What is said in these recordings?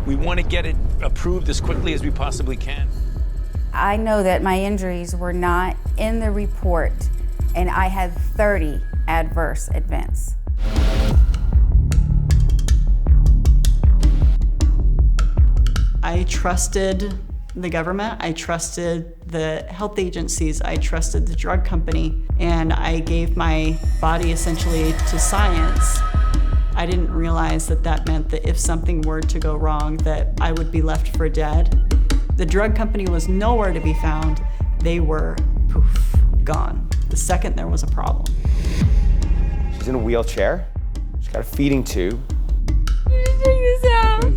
We want to get it approved as quickly as we possibly can. I know that my injuries were not in the report, and I had 30 adverse events. I trusted the government, I trusted the health agencies, I trusted the drug company, and I gave my body essentially to science. I didn't realize that that meant that if something were to go wrong, that I would be left for dead. The drug company was nowhere to be found. They were, poof, gone the second there was a problem. She's in a wheelchair. She's got a feeding tube. Take this out.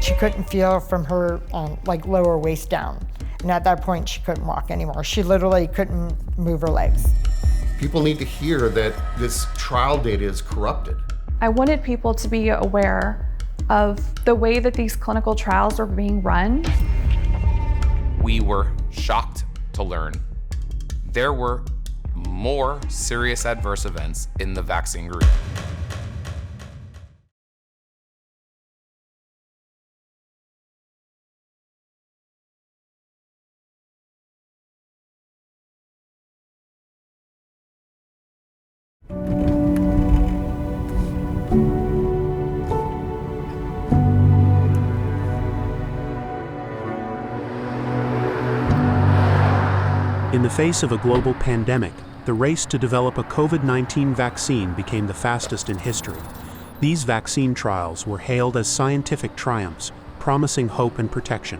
She couldn't feel from her lower waist down. And at that point, she couldn't walk anymore. She literally couldn't move her legs. People need to hear that this trial data is corrupted. I wanted people to be aware of the way that these clinical trials are being run. We were shocked to learn there were more serious adverse events in the vaccine group. In the face of a global pandemic, the race to develop a COVID-19 vaccine became the fastest in history. These vaccine trials were hailed as scientific triumphs, promising hope and protection.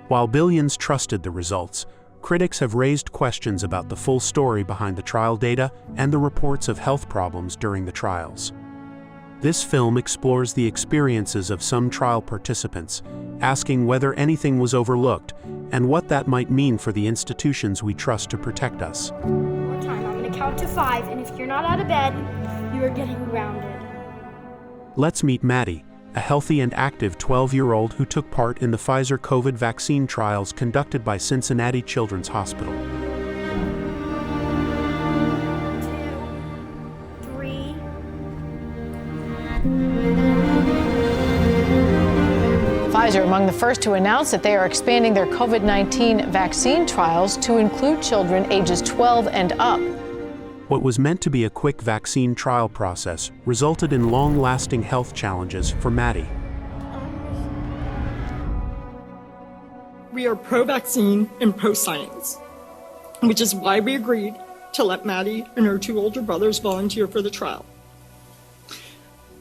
While billions trusted the results, critics have raised questions about the full story behind the trial data and the reports of health problems during the trials. This film explores the experiences of some trial participants, asking whether anything was overlooked and what that might mean for the institutions we trust to protect us. One more time, I'm gonna count to 5, and if you're not out of bed, you are getting grounded. Let's meet Maddie, a healthy and active 12-year-old who took part in the Pfizer COVID vaccine trials conducted by Cincinnati Children's Hospital. 2, 3. Pfizer among the first to announce that they are expanding their COVID-19 vaccine trials to include children ages 12 and up. What was meant to be a quick vaccine trial process resulted in long-lasting health challenges for Maddie. We are pro-vaccine and pro-science, which is why we agreed to let Maddie and her 2 older brothers volunteer for the trial.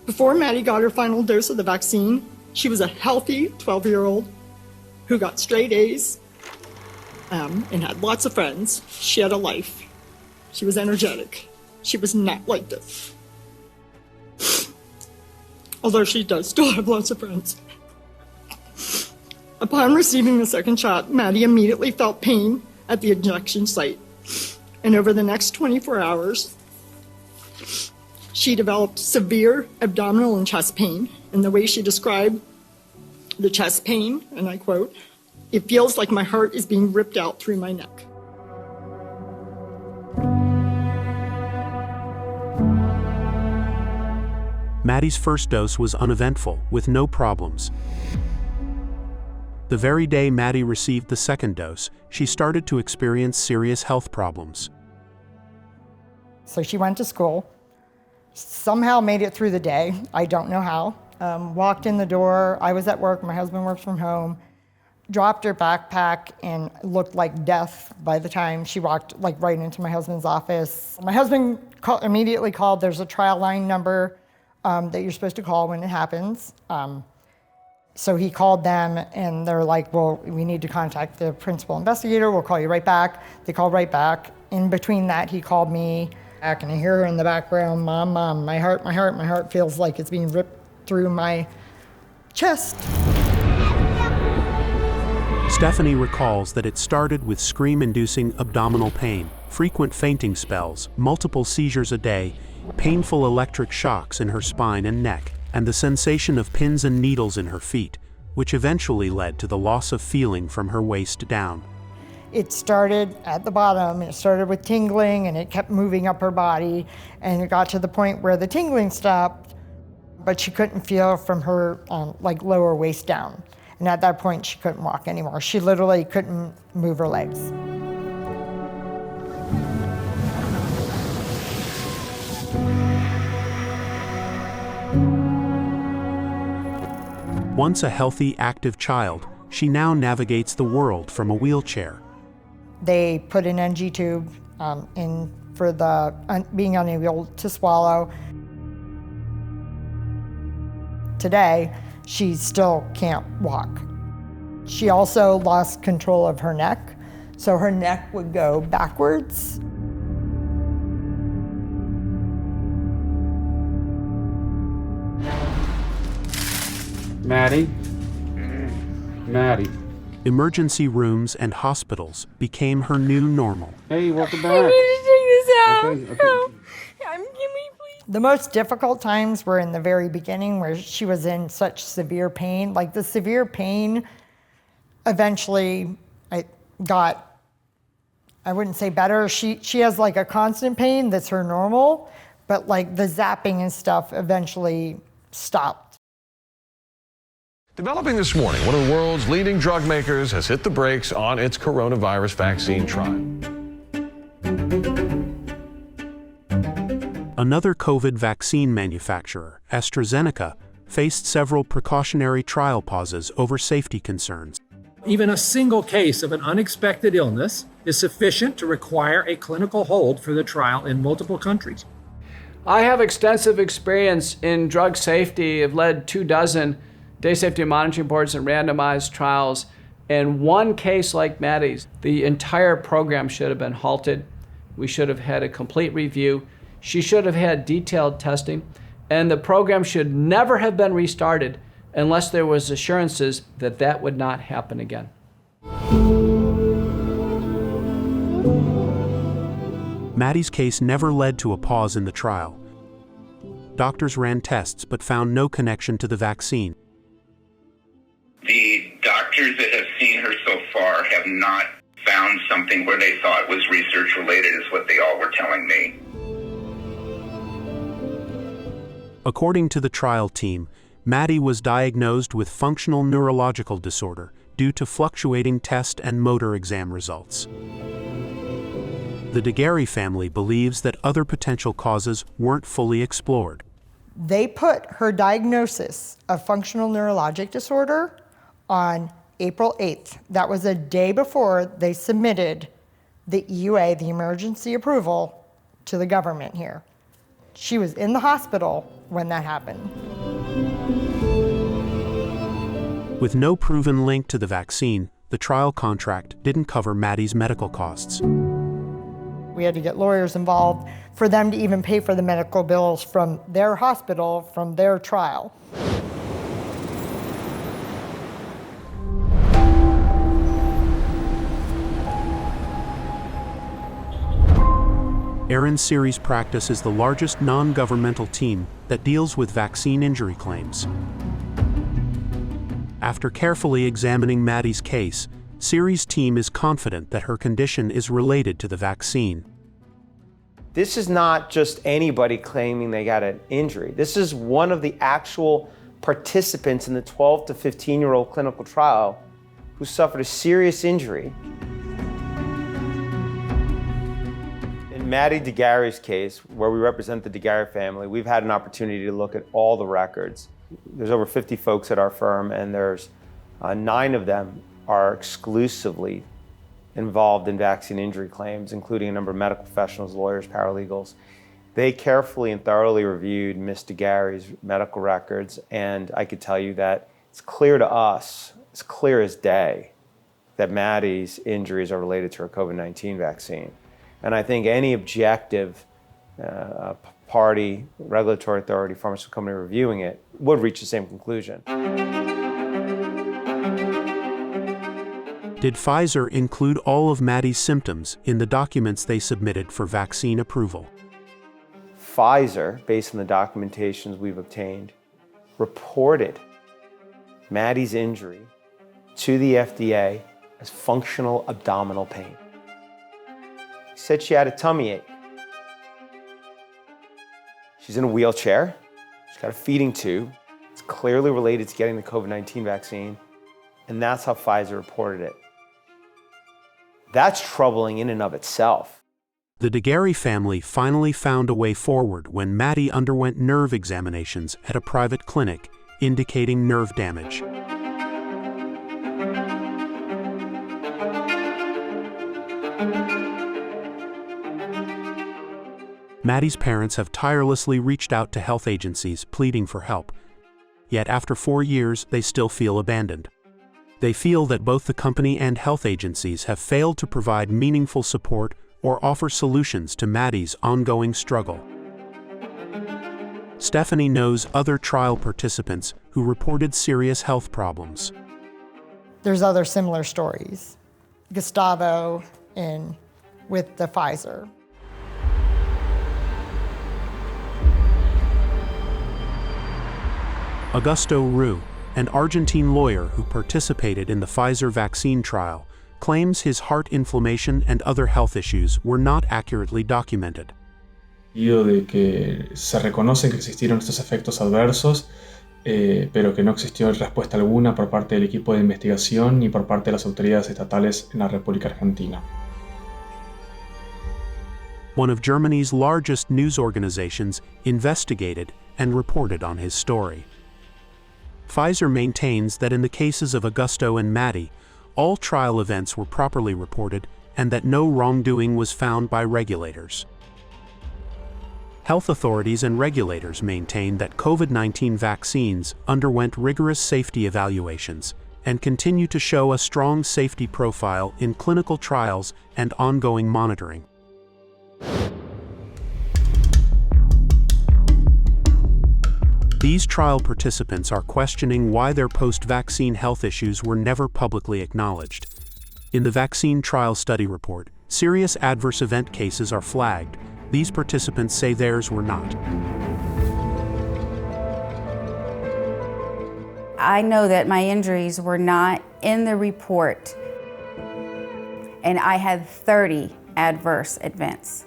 Before Maddie got her final dose of the vaccine, she was a healthy 12-year-old who got straight A's and had lots of friends. She had a life. She was energetic. She was not like this. Although she does still have lots of friends. Upon receiving the second shot, Maddie immediately felt pain at the injection site. And over the next 24 hours, she developed severe abdominal and chest pain. And the way she described the chest pain, and I quote, "It feels like my heart is being ripped out through my neck." Maddie's first dose was uneventful, with no problems. The very day Maddie received the second dose, she started to experience serious health problems. So she went to school, somehow made it through the day. I don't know how. Walked in the door. I was at work. My husband works from home. Dropped her backpack and looked like death by the time she walked right into my husband's office. My husband immediately called. There's a trial line number that you're supposed to call when it happens. So he called them and they're like, well, we need to contact the principal investigator. We'll call you right back. They called right back. In between that, he called me back and I hear her in the background, Mom, Mom, my heart feels like it's being ripped through my chest. Stephanie recalls that it started with scream-inducing abdominal pain, frequent fainting spells, multiple seizures a day, painful electric shocks in her spine and neck, and the sensation of pins and needles in her feet, which eventually led to the loss of feeling from her waist down. It started at the bottom, it started with tingling and it kept moving up her body, and it got to the point where the tingling stopped. but she couldn't feel from her like lower waist down. And at that point, she couldn't walk anymore. She literally couldn't move her legs. Once a healthy, active child, she now navigates the world from a wheelchair. They put an NG tube in for the being unable to swallow. Today, she still can't walk. She also lost control of her neck, so her neck would go backwards. Maddie? Maddie. Emergency rooms and hospitals became her new normal. Hey, welcome back. I need to take this out. Okay. Help. Give me, please. The most difficult times were in the very beginning where she was in such severe pain. Like the severe pain eventually I wouldn't say better. She has like a constant pain that's her normal, but like the zapping and stuff eventually stopped. Developing this morning, one of the world's leading drug makers has hit the brakes on its coronavirus vaccine trial. Another COVID vaccine manufacturer, AstraZeneca, faced several precautionary trial pauses over safety concerns. Even a single case of an unexpected illness is sufficient to require a clinical hold for the trial in multiple countries. I have extensive experience in drug safety. I've led 24 day safety monitoring boards and randomized trials. In one case like Maddie's, the entire program should have been halted. We should have had a complete review. She should have had detailed testing, and the program should never have been restarted unless there was assurances that that would not happen again. Maddie's case never led to a pause in the trial. Doctors ran tests but found no connection to the vaccine. The doctors that have seen her so far have not found something where they thought was research related, is what they all were telling me. According to the trial team, Maddie was diagnosed with functional neurological disorder due to fluctuating test and motor exam results. The Daguerre family believes that other potential causes weren't fully explored. They put her diagnosis of functional neurologic disorder on April 8th. That was a day before they submitted the EUA, the emergency approval, to the government here. She was in the hospital when that happened. With no proven link to the vaccine, the trial contract didn't cover Maddie's medical costs. We had to get lawyers involved for them to even pay for the medical bills from their hospital, from their trial. Aaron Series Practice is the largest non-governmental team that deals with vaccine injury claims. After carefully examining Maddie's case, Series' team is confident that her condition is related to the vaccine. This is not just anybody claiming they got an injury. This is one of the actual participants in the 12 to 15-year-old clinical trial who suffered a serious injury. In Maddie Daguerre's case, where we represent the Daguerre family, we've had an opportunity to look at all the records. There's over 50 folks at our firm, and there's 9 of them are exclusively involved in vaccine injury claims, including a number of medical professionals, lawyers, paralegals. They carefully and thoroughly reviewed Ms. Daguerre's medical records, and I could tell you that it's clear to us, it's clear as day, that Maddie's injuries are related to her COVID-19 vaccine. And I think any objective party, regulatory authority, pharmaceutical company reviewing it would reach the same conclusion. Did Pfizer include all of Maddie's symptoms in the documents they submitted for vaccine approval? Pfizer, based on the documentations we've obtained, reported Maddie's injury to the FDA as functional abdominal pain. He said she had a tummy ache. She's in a wheelchair. She's got a feeding tube. It's clearly related to getting the COVID-19 vaccine, and that's how Pfizer reported it. That's troubling in and of itself. The DeGarry family finally found a way forward when Maddie underwent nerve examinations at a private clinic, indicating nerve damage. Maddie's parents have tirelessly reached out to health agencies pleading for help. Yet after 4 years, they still feel abandoned. They feel that both the company and health agencies have failed to provide meaningful support or offer solutions to Maddie's ongoing struggle. Stephanie knows other trial participants who reported serious health problems. There's other similar stories. Gustavo with the Pfizer. Augusto Ru, an Argentine lawyer who participated in the Pfizer vaccine trial, claims his heart inflammation and other health issues were not accurately documented. De que se reconoce que existieron estos efectos adversos, pero que no existió respuesta alguna por parte del equipo de investigación ni por parte de las autoridades estatales en la República Argentina. One of Germany's largest news organizations investigated and reported on his story. Pfizer maintains that in the cases of Augusto and Maddie, all trial events were properly reported and that no wrongdoing was found by regulators. Health authorities and regulators maintain that COVID-19 vaccines underwent rigorous safety evaluations and continue to show a strong safety profile in clinical trials and ongoing monitoring. These trial participants are questioning why their post-vaccine health issues were never publicly acknowledged. In the vaccine trial study report, serious adverse event cases are flagged. These participants say theirs were not. I know that my injuries were not in the report, and I had 30 adverse events.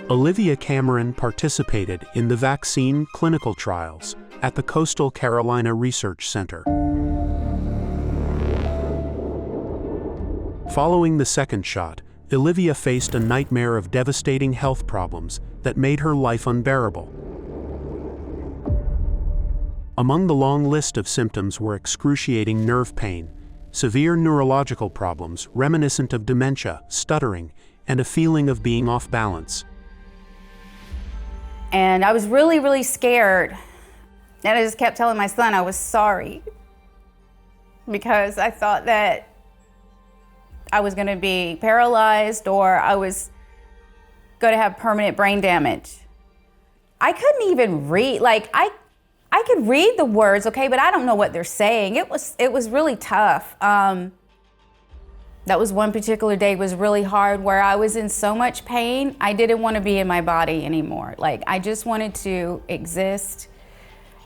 Olivia Cameron participated in the vaccine clinical trials at the Coastal Carolina Research Center. Following the second shot, Olivia faced a nightmare of devastating health problems that made her life unbearable. Among the long list of symptoms were excruciating nerve pain, severe neurological problems reminiscent of dementia, stuttering, and a feeling of being off balance. And I was really, really scared. And I just kept telling my son I was sorry, because I thought that I was going to be paralyzed or I was going to have permanent brain damage. I couldn't even read. Like, I could read the words, okay, but I don't know what they're saying. It was really tough. That was one particular day was really hard where I was in so much pain, I didn't want to be in my body anymore. Like, I just wanted to exist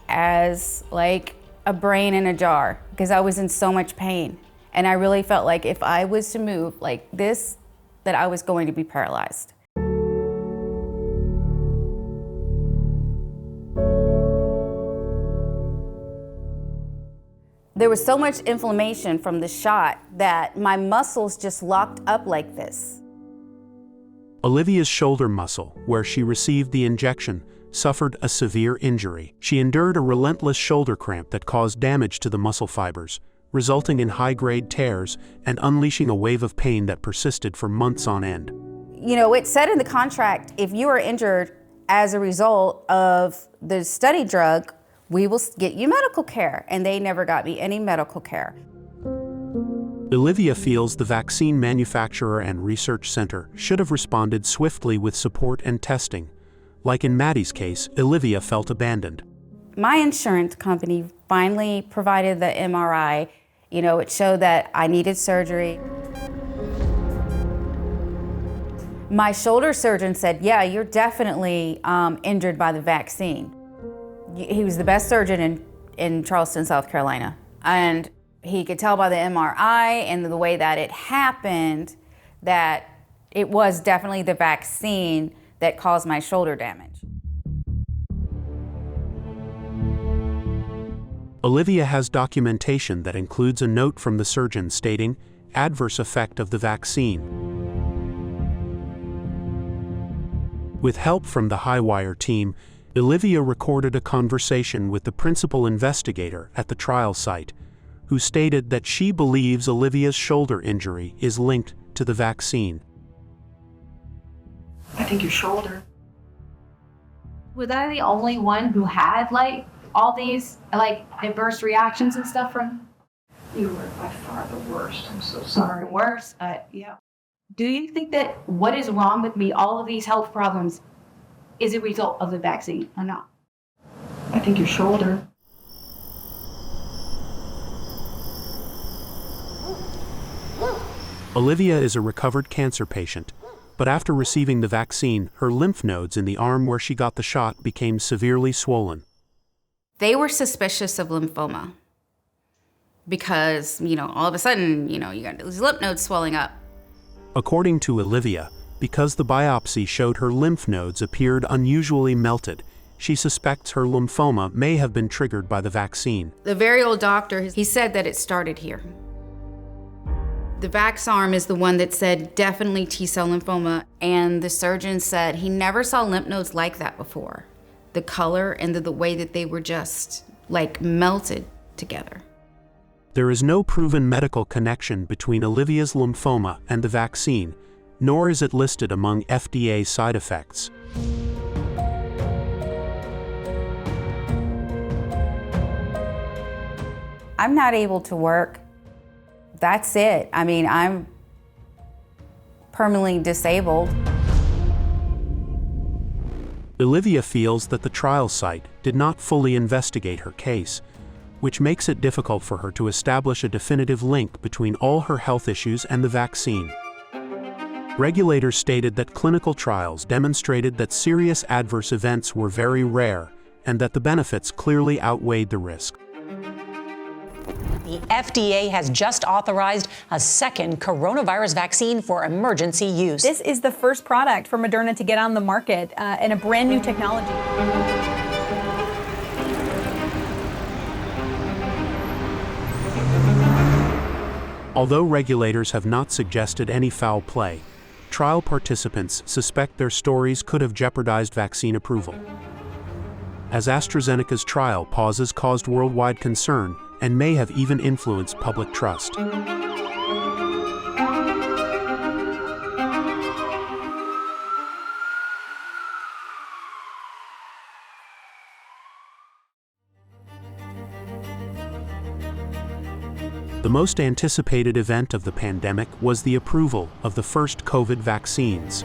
as like a brain in a jar because I was in so much pain. And I really felt like if I was to move like this, that I was going to be paralyzed. There was so much inflammation from the shot that my muscles just locked up like this. Olivia's shoulder muscle, where she received the injection, suffered a severe injury. She endured a relentless shoulder cramp that caused damage to the muscle fibers, resulting in high-grade tears and unleashing a wave of pain that persisted for months on end. You know, it said in the contract, if you are injured as a result of the study drug, we will get you medical care, and they never got me any medical care. Olivia feels the vaccine manufacturer and research center should have responded swiftly with support and testing. Like in Maddie's case, Olivia felt abandoned. My insurance company finally provided the MRI. You know, it showed that I needed surgery. My shoulder surgeon said, yeah, you're definitely injured by the vaccine. He was the best surgeon in Charleston, South Carolina. And he could tell by the MRI and the way that it happened that it was definitely the vaccine that caused my shoulder damage. Olivia has documentation that includes a note from the surgeon stating adverse effect of the vaccine. With help from the Highwire team, Olivia recorded a conversation with the principal investigator at the trial site, who stated that she believes Olivia's shoulder injury is linked to the vaccine. I think your shoulder. Was I the only one who had like all these like adverse reactions and stuff from? You were by far the worst. I'm so sorry. Worse? Yeah. Do you think that what is wrong with me, all of these health problems, is a result of the vaccine or not? I think your shoulder. Olivia is a recovered cancer patient, but after receiving the vaccine, her lymph nodes in the arm where she got the shot became severely swollen. They were suspicious of lymphoma because, all of a sudden, you got these lymph nodes swelling up. According to Olivia, because the biopsy showed her lymph nodes appeared unusually melted, she suspects her lymphoma may have been triggered by the vaccine. The very old doctor, he said that it started here. The vax arm is the one that said definitely T-cell lymphoma, and the surgeon said he never saw lymph nodes like that before. The color and the way that they were just like melted together. There is no proven medical connection between Olivia's lymphoma and the vaccine, nor is it listed among FDA side effects. I'm not able to work. That's it. I'm permanently disabled. Olivia feels that the trial site did not fully investigate her case, which makes it difficult for her to establish a definitive link between all her health issues and the vaccine. Regulators stated that clinical trials demonstrated that serious adverse events were very rare and that the benefits clearly outweighed the risk. The FDA has just authorized a second coronavirus vaccine for emergency use. This is the first product for Moderna to get on the market and a brand new technology. Although regulators have not suggested any foul play, trial participants suspect their stories could have jeopardized vaccine approval. As AstraZeneca's trial pauses caused worldwide concern and may have even influenced public trust. The most anticipated event of the pandemic was the approval of the first COVID vaccines.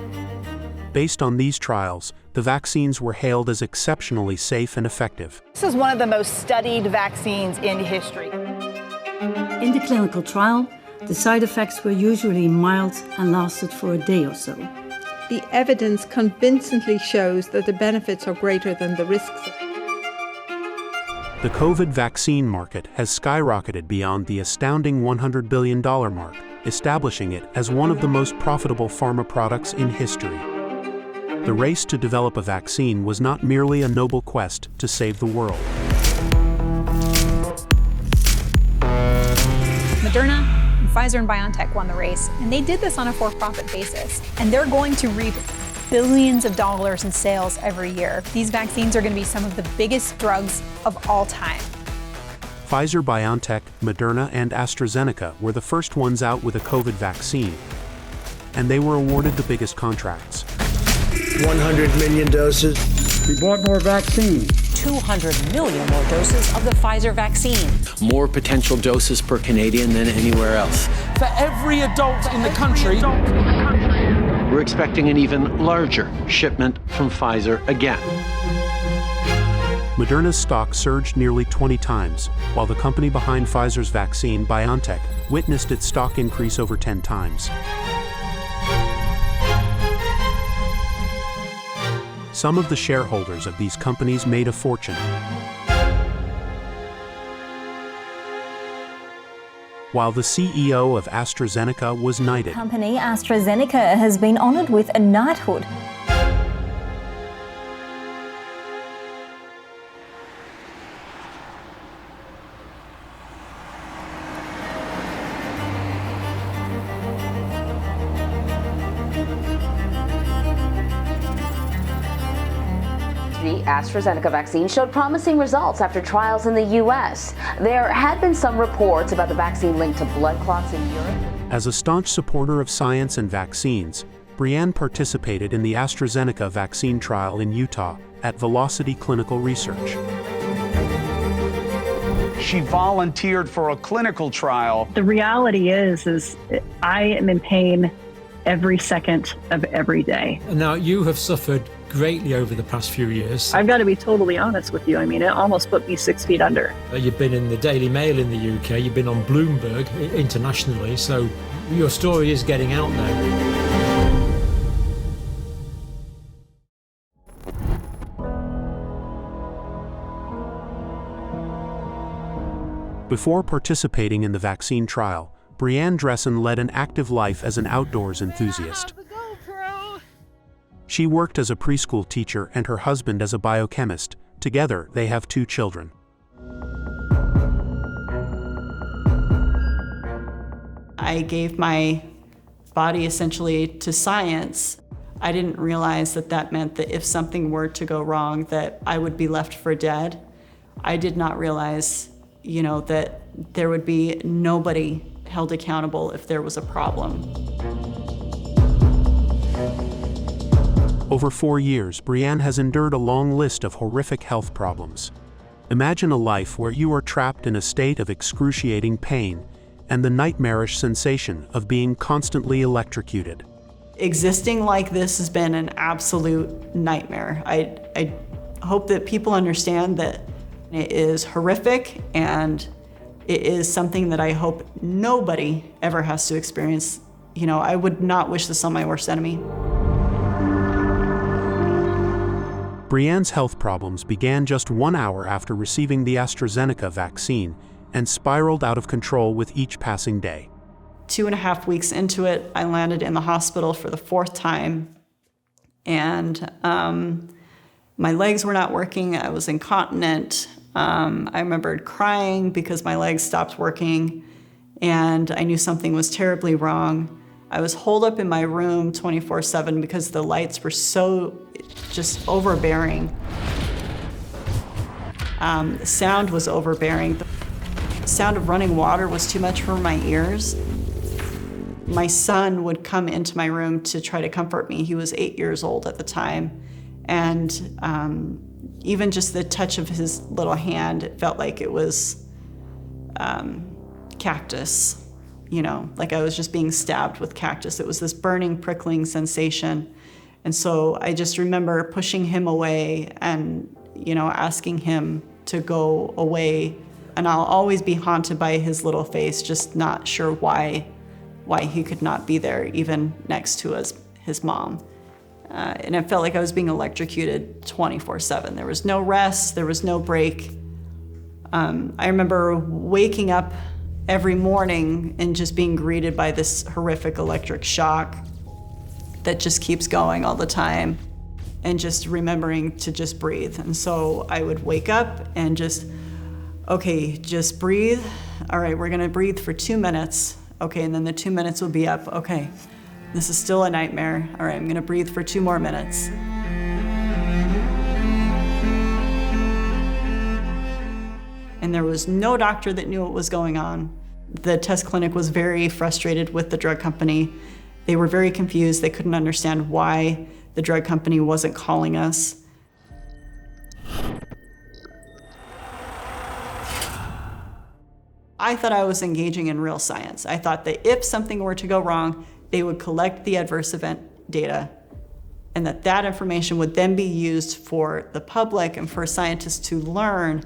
Based on these trials, the vaccines were hailed as exceptionally safe and effective. This is one of the most studied vaccines in history. In the clinical trial, the side effects were usually mild and lasted for a day or so. The evidence convincingly shows that the benefits are greater than the risks. The COVID vaccine market has skyrocketed beyond the astounding $100 billion mark, establishing it as one of the most profitable pharma products in history. The race to develop a vaccine was not merely a noble quest to save the world. Moderna, and Pfizer and BioNTech won the race, and they did this on a for-profit basis. And they're going to reap billions of dollars in sales every year. These vaccines are going to be some of the biggest drugs of all time. Pfizer, BioNTech, Moderna, and AstraZeneca were the first ones out with a COVID vaccine, and they were awarded the biggest contracts. 100 million doses. We bought more vaccine. 200 million more doses of the Pfizer vaccine. More potential doses per Canadian than anywhere else. For every adult in the country. We're expecting an even larger shipment from Pfizer again. Moderna's stock surged nearly 20 times, while the company behind Pfizer's vaccine, BioNTech, witnessed its stock increase over 10 times. Some of the shareholders of these companies made a fortune. while the CEO of AstraZeneca was knighted. Company AstraZeneca has been honored with a knighthood. The AstraZeneca vaccine showed promising results after trials in the U.S. There had been some reports about the vaccine linked to blood clots in Europe. As a staunch supporter of science and vaccines, Brianne participated in the AstraZeneca vaccine trial in Utah at Velocity Clinical Research. She volunteered for a clinical trial. The reality is I am in pain every second of every day. Now, you have suffered greatly over the past few years. I've got to be totally honest with you. I mean, it almost put me 6 feet under. You've been in the Daily Mail in the UK, you've been on Bloomberg internationally, so your story is getting out now. Before participating in the vaccine trial, Brianne Dressen led an active life as an outdoors enthusiast. She worked as a preschool teacher and her husband as a biochemist. Together, they have 2 children. I gave my body essentially to science. I didn't realize that that meant that if something were to go wrong, that I would be left for dead. I did not realize, that there would be nobody held accountable if there was a problem. Over 4 years, Brianne has endured a long list of horrific health problems. Imagine a life where you are trapped in a state of excruciating pain and the nightmarish sensation of being constantly electrocuted. Existing like this has been an absolute nightmare. I hope that people understand that it is horrific, and it is something that I hope nobody ever has to experience. I would not wish this on my worst enemy. Brianne's health problems began just 1 hour after receiving the AstraZeneca vaccine and spiraled out of control with each passing day. 2.5 weeks into it, I landed in the hospital for the 4th time, and my legs were not working. I was incontinent. I remembered crying because my legs stopped working, and I knew something was terribly wrong. I was holed up in my room 24/7 because the lights were so just overbearing. The sound was overbearing. The sound of running water was too much for my ears. My son would come into my room to try to comfort me. He was 8 years old at the time. And even just the touch of his little hand, it felt like it was cactus, like I was just being stabbed with cactus. It was this burning, prickling sensation. And so I just remember pushing him away and, asking him to go away. And I'll always be haunted by his little face, just not sure why he could not be there, even next to his mom. And it felt like I was being electrocuted 24/7. There was no rest, there was no break. I remember waking up every morning and just being greeted by this horrific electric shock that just keeps going all the time, and just remembering to just breathe. And so I would wake up and just breathe. All right, we're gonna breathe for 2 minutes. Okay, and then the 2 minutes will be up. Okay, this is still a nightmare. All right, I'm gonna breathe for 2 more minutes. And there was no doctor that knew what was going on. The test clinic was very frustrated with the drug company. They were very confused. They couldn't understand why the drug company wasn't calling us. I thought I was engaging in real science. I thought that if something were to go wrong, they would collect the adverse event data, and that information would then be used for the public and for scientists to learn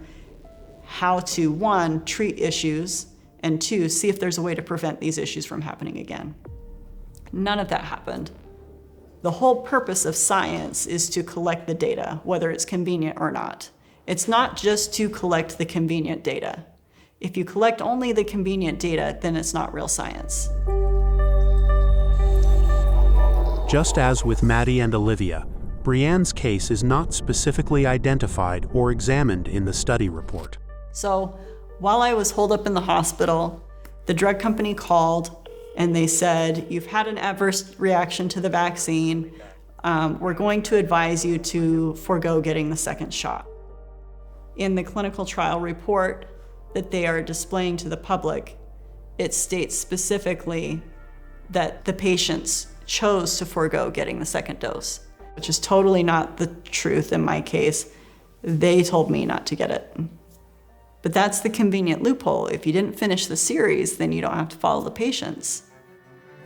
how to, 1, treat issues, and 2, see if there's a way to prevent these issues from happening again. None of that happened. The whole purpose of science is to collect the data, whether it's convenient or not. It's not just to collect the convenient data. If you collect only the convenient data, then it's not real science. Just as with Maddie and Olivia, Brianne's case is not specifically identified or examined in the study report. So while I was holed up in the hospital, the drug company called and they said, you've had an adverse reaction to the vaccine. We're going to advise you to forego getting the second shot. In the clinical trial report that they are displaying to the public, it states specifically that the patients chose to forego getting the second dose, which is totally not the truth in my case. They told me not to get it. But that's the convenient loophole. If you didn't finish the series, then you don't have to follow the patients.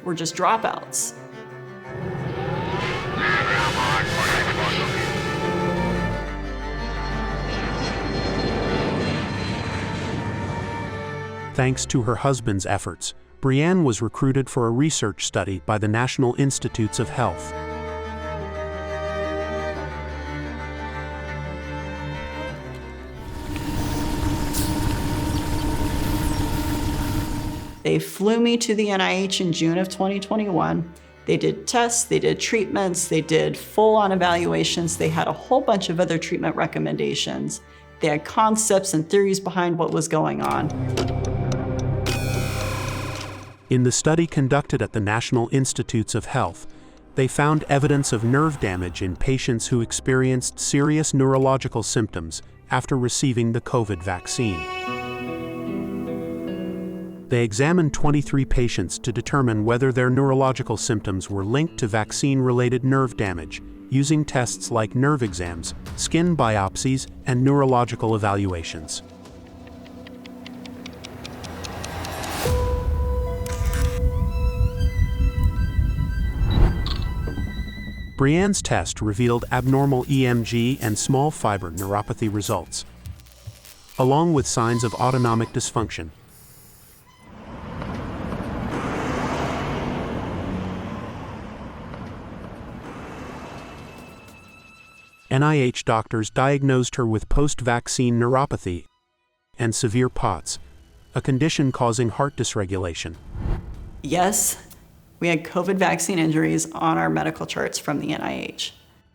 We're just dropouts. Thanks to her husband's efforts, Brianne was recruited for a research study by the National Institutes of Health. They flew me to the NIH in June of 2021. They did tests, they did treatments, they did full-on evaluations. They had a whole bunch of other treatment recommendations. They had concepts and theories behind what was going on. In the study conducted at the National Institutes of Health, they found evidence of nerve damage in patients who experienced serious neurological symptoms after receiving the COVID vaccine. They examined 23 patients to determine whether their neurological symptoms were linked to vaccine-related nerve damage, using tests like nerve exams, skin biopsies, and neurological evaluations. Brianne's test revealed abnormal EMG and small fiber neuropathy results, along with signs of autonomic dysfunction. NIH doctors diagnosed her with post-vaccine neuropathy and severe POTS, a condition causing heart dysregulation. Yes, we had COVID vaccine injuries on our medical charts from the NIH.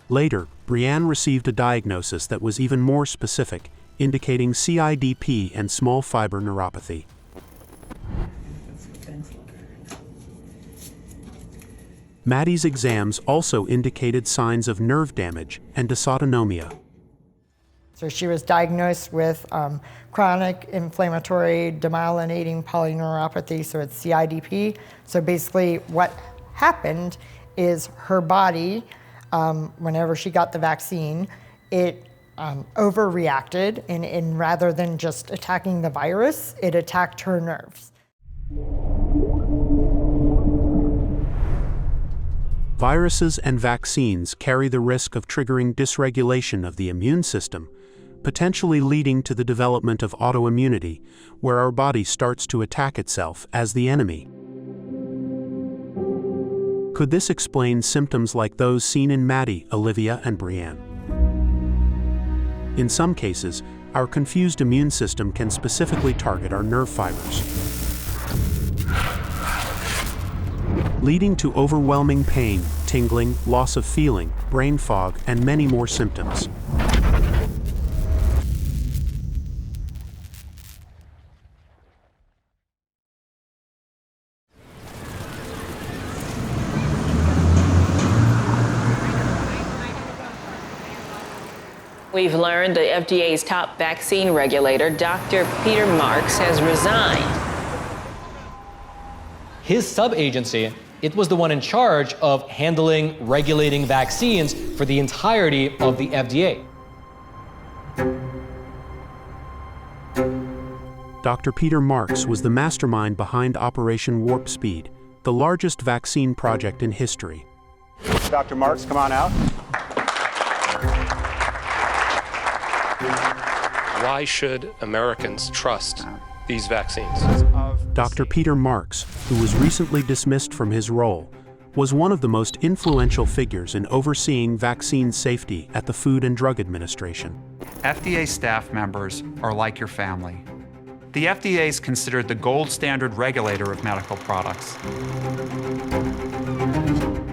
Later, Brianne received a diagnosis that was even more specific, indicating CIDP and small fiber neuropathy. Maddie's exams also indicated signs of nerve damage and dysautonomia. So she was diagnosed with chronic inflammatory demyelinating polyneuropathy, so it's CIDP. So basically what happened is her body, whenever she got the vaccine, it overreacted, and rather than just attacking the virus, it attacked her nerves. Viruses and vaccines carry the risk of triggering dysregulation of the immune system, potentially leading to the development of autoimmunity, where our body starts to attack itself as the enemy. Could this explain symptoms like those seen in Maddie, Olivia, and Brianne? In some cases, our confused immune system can specifically target our nerve fibers, leading to overwhelming pain, tingling, loss of feeling, brain fog, and many more symptoms. We've learned the FDA's top vaccine regulator, Dr. Peter Marks, has resigned. His sub-agency, it was the one in charge of handling, regulating vaccines for the entirety of the FDA. Dr. Peter Marks was the mastermind behind Operation Warp Speed, the largest vaccine project in history. Dr. Marks, come on out. Why should Americans trust these vaccines? Dr. Peter Marks, who was recently dismissed from his role, was one of the most influential figures in overseeing vaccine safety at the Food and Drug Administration. FDA staff members are like your family. The FDA is considered the gold standard regulator of medical products.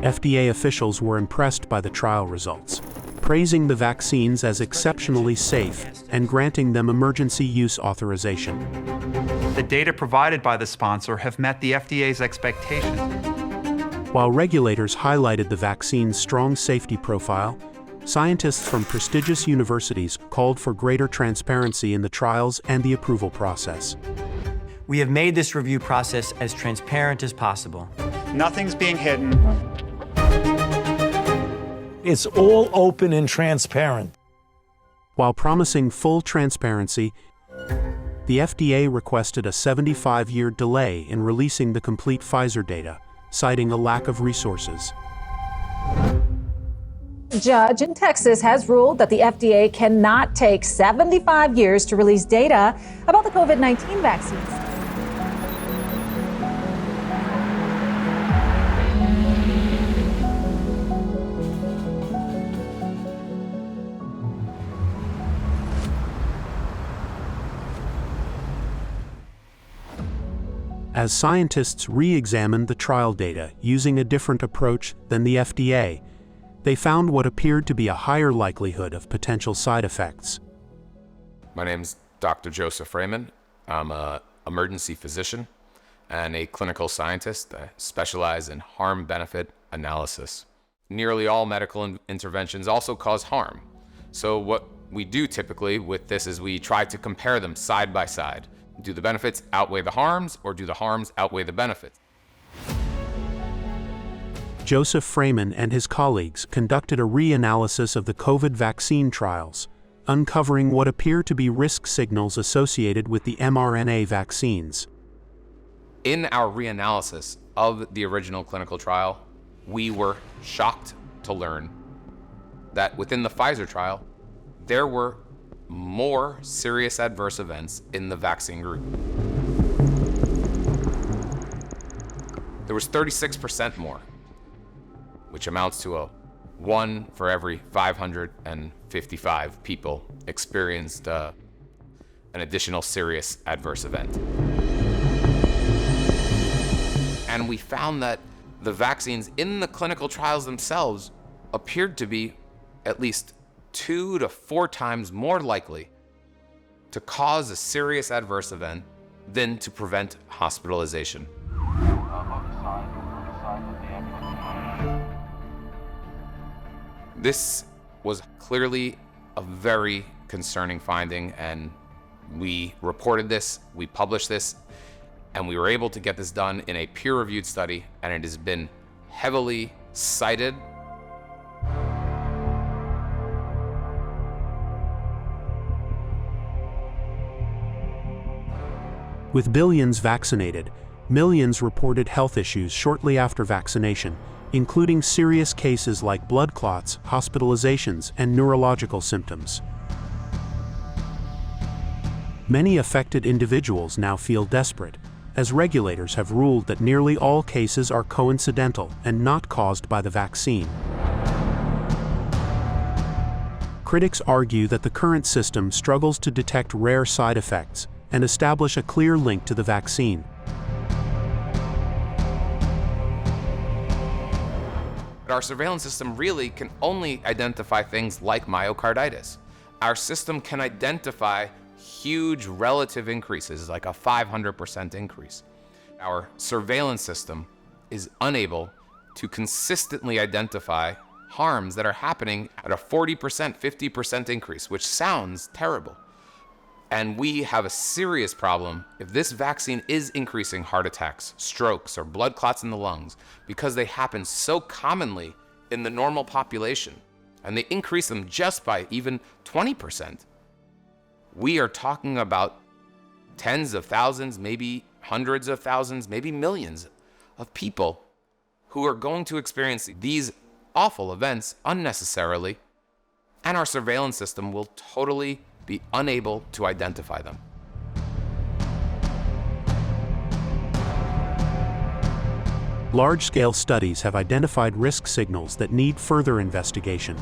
FDA officials were impressed by the trial results, praising the vaccines as exceptionally safe and granting them emergency use authorization. The data provided by the sponsor have met the FDA's expectations. While regulators highlighted the vaccine's strong safety profile, scientists from prestigious universities called for greater transparency in the trials and the approval process. We have made this review process as transparent as possible. Nothing's being hidden. It's all open and transparent. While promising full transparency, the FDA requested a 75-year delay in releasing the complete Pfizer data, citing a lack of resources. A judge in Texas has ruled that the FDA cannot take 75 years to release data about the COVID-19 vaccines. As scientists re-examined the trial data using a different approach than the FDA, they found what appeared to be a higher likelihood of potential side effects. My name's Dr. Joseph Freeman. I'm an emergency physician and a clinical scientist. I specialize in harm-benefit analysis. Nearly all medical interventions also cause harm. So what we do typically with this is we try to compare them side by side. Do the benefits outweigh the harms, or do the harms outweigh the benefits? Joseph Freeman and his colleagues conducted a reanalysis of the COVID vaccine trials, uncovering what appear to be risk signals associated with the mRNA vaccines. In our reanalysis of the original clinical trial, we were shocked to learn that within the Pfizer trial, there were more serious adverse events in the vaccine group. There was 36% more, which amounts to a 1 for every 555 people experienced an additional serious adverse event. And we found that the vaccines in the clinical trials themselves appeared to be at least 2 to 4 times more likely to cause a serious adverse event than to prevent hospitalization. This was clearly a very concerning finding, and we reported this, we published this, and we were able to get this done in a peer-reviewed study, and it has been heavily cited. With billions vaccinated, millions reported health issues shortly after vaccination, including serious cases like blood clots, hospitalizations, and neurological symptoms. Many affected individuals now feel desperate, as regulators have ruled that nearly all cases are coincidental and not caused by the vaccine. Critics argue that the current system struggles to detect rare side effects and establish a clear link to the vaccine. But our surveillance system really can only identify things like myocarditis. Our system can identify huge relative increases, like a 500% increase. Our surveillance system is unable to consistently identify harms that are happening at a 40%, 50% increase, which sounds terrible. And we have a serious problem if this vaccine is increasing heart attacks, strokes, or blood clots in the lungs, because they happen so commonly in the normal population, and they increase them just by even 20%. We are talking about tens of thousands, maybe hundreds of thousands, maybe millions of people who are going to experience these awful events unnecessarily, and our surveillance system will totally be unable to identify them. Large-scale studies have identified risk signals that need further investigation.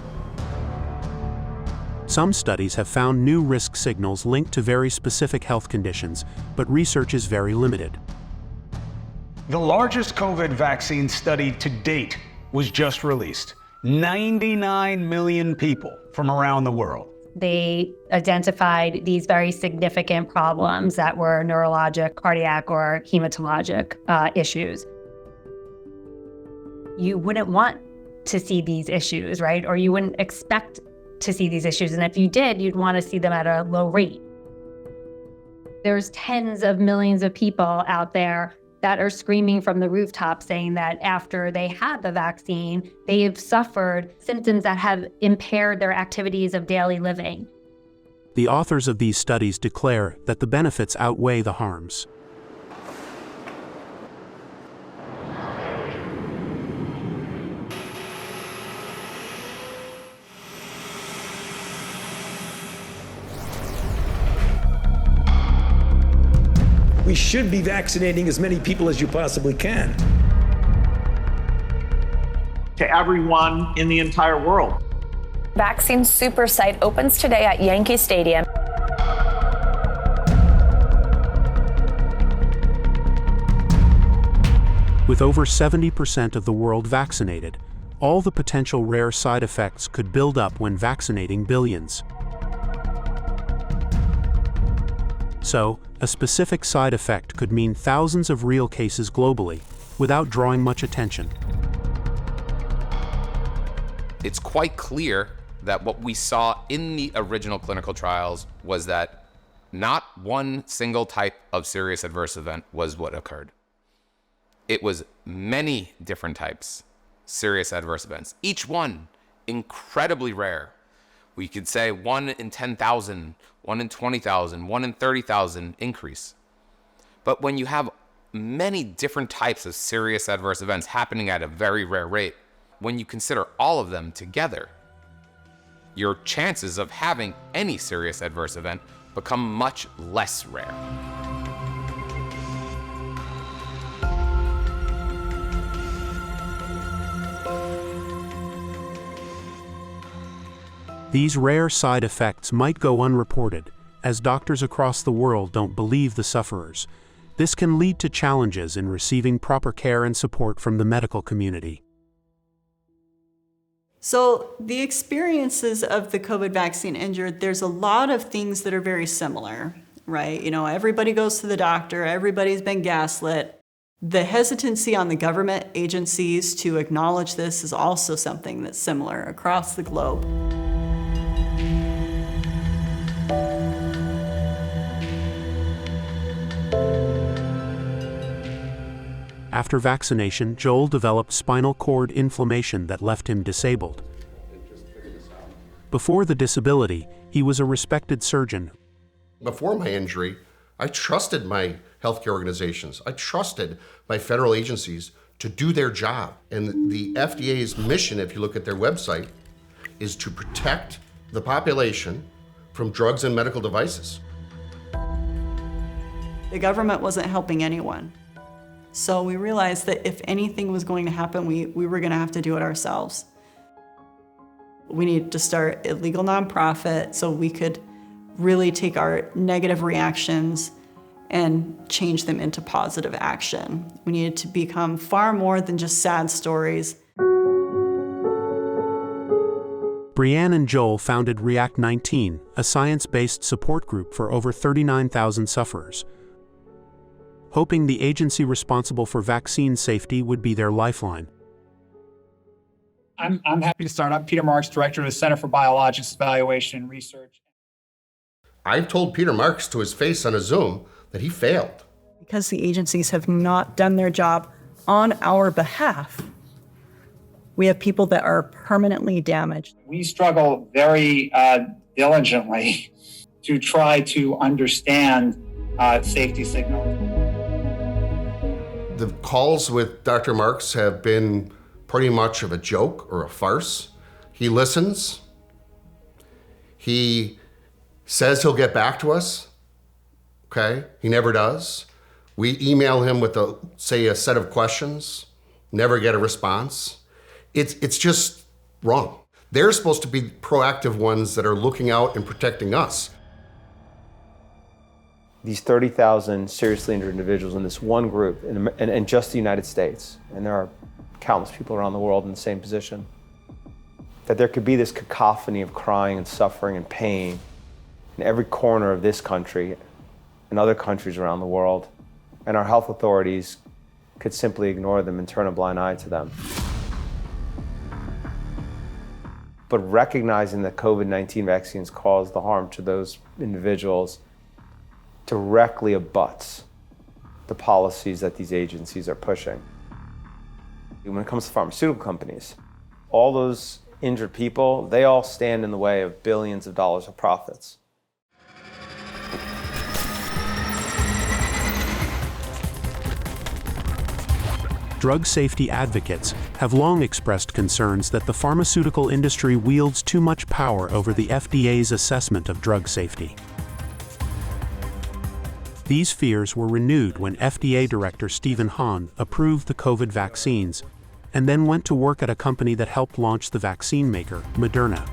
Some studies have found new risk signals linked to very specific health conditions, but research is very limited. The largest COVID vaccine study to date was just released. 99 million people from around the world. They identified these very significant problems that were neurologic, cardiac, or hematologic issues. You wouldn't want to see these issues, right? Or you wouldn't expect to see these issues. And if you did, you'd want to see them at a low rate. There's tens of millions of people out there that are screaming from the rooftop saying that after they had the vaccine, they have suffered symptoms that have impaired their activities of daily living. The authors of these studies declare that the benefits outweigh the harms. We should be vaccinating as many people as you possibly can. To everyone in the entire world. Vaccine Super site opens today at Yankee Stadium. With over 70% of the world vaccinated, all the potential rare side effects could build up when vaccinating billions. So, a specific side effect could mean thousands of real cases globally without drawing much attention. It's quite clear that what we saw in the original clinical trials was that not one single type of serious adverse event was what occurred. It was many different types, serious adverse events, each one incredibly rare. We could say 1 in 10,000, 1 in 20,000, 1 in 30,000 increase. But when you have many different types of serious adverse events happening at a very rare rate, when you consider all of them together, your chances of having any serious adverse event become much less rare. These rare side effects might go unreported, as doctors across the world don't believe the sufferers. This can lead to challenges in receiving proper care and support from the medical community. So the experiences of the COVID vaccine injured, there's a lot of things that are very similar, right? You know, everybody goes to the doctor, everybody's been gaslit. The hesitancy on the government agencies to acknowledge this is also something that's similar across the globe. After vaccination, Joel developed spinal cord inflammation that left him disabled. Before the disability, he was a respected surgeon. Before my injury, I trusted my healthcare organizations. I trusted my federal agencies to do their job. And the FDA's mission, if you look at their website, is to protect the population from drugs and medical devices. The government wasn't helping anyone. So we realized that if anything was going to happen, we were going to have to do it ourselves. We needed to start a legal nonprofit so we could really take our negative reactions and change them into positive action. We needed to become far more than just sad stories. Brianne and Joel founded React 19, a science-based support group for over 39,000 sufferers, hoping the agency responsible for vaccine safety would be their lifeline. I'm happy to start. I'm Peter Marks, Director of the Center for Biologics Evaluation and Research. I've told Peter Marks to his face on a Zoom that he failed. Because the agencies have not done their job on our behalf, we have people that are permanently damaged. We struggle very diligently to try to understand safety signals. The calls with Dr. Marks have been pretty much of a joke or a farce. He listens. He says he'll get back to us. Okay, he never does. We email him with a set of questions, never get a response. It's just wrong. They're supposed to be proactive ones that are looking out and protecting us. These 30,000 seriously injured individuals in this one group, in just the United States, and there are countless people around the world in the same position, that there could be this cacophony of crying and suffering and pain in every corner of this country and other countries around the world, and our health authorities could simply ignore them and turn a blind eye to them. But recognizing that COVID-19 vaccines cause the harm to those individuals directly abuts the policies that these agencies are pushing. When it comes to pharmaceutical companies, all those injured people, they all stand in the way of billions of dollars of profits. Drug safety advocates have long expressed concerns that the pharmaceutical industry wields too much power over the FDA's assessment of drug safety. These fears were renewed when FDA Director Stephen Hahn approved the COVID vaccines and then went to work at a company that helped launch the vaccine maker, Moderna.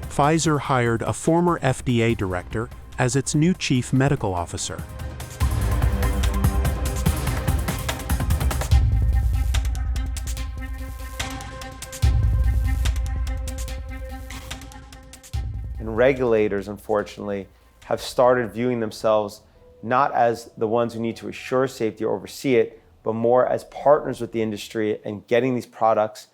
Pfizer hired a former FDA director as its new chief medical officer. And regulators, unfortunately, have started viewing themselves not as the ones who need to assure safety or oversee it, but more as partners with the industry and getting these products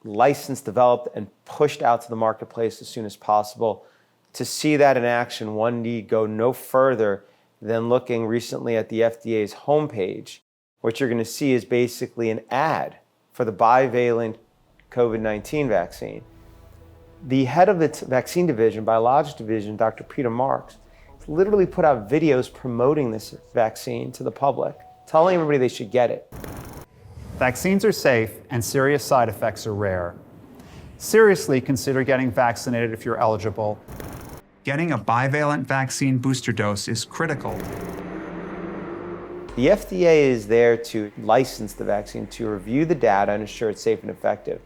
licensed, developed, and pushed out to the marketplace as soon as possible. To see that in action, one need go no further than looking recently at the FDA's homepage. What you're going to see is basically an ad for the bivalent COVID-19 vaccine. The head of its vaccine division, biologics division, Dr. Peter Marks, literally put out videos promoting this vaccine to the public, telling everybody they should get it. Vaccines are safe and serious side effects are rare. Seriously consider getting vaccinated if you're eligible. Getting a bivalent vaccine booster dose is critical. The FDA is there to license the vaccine, to review the data and ensure it's safe and effective.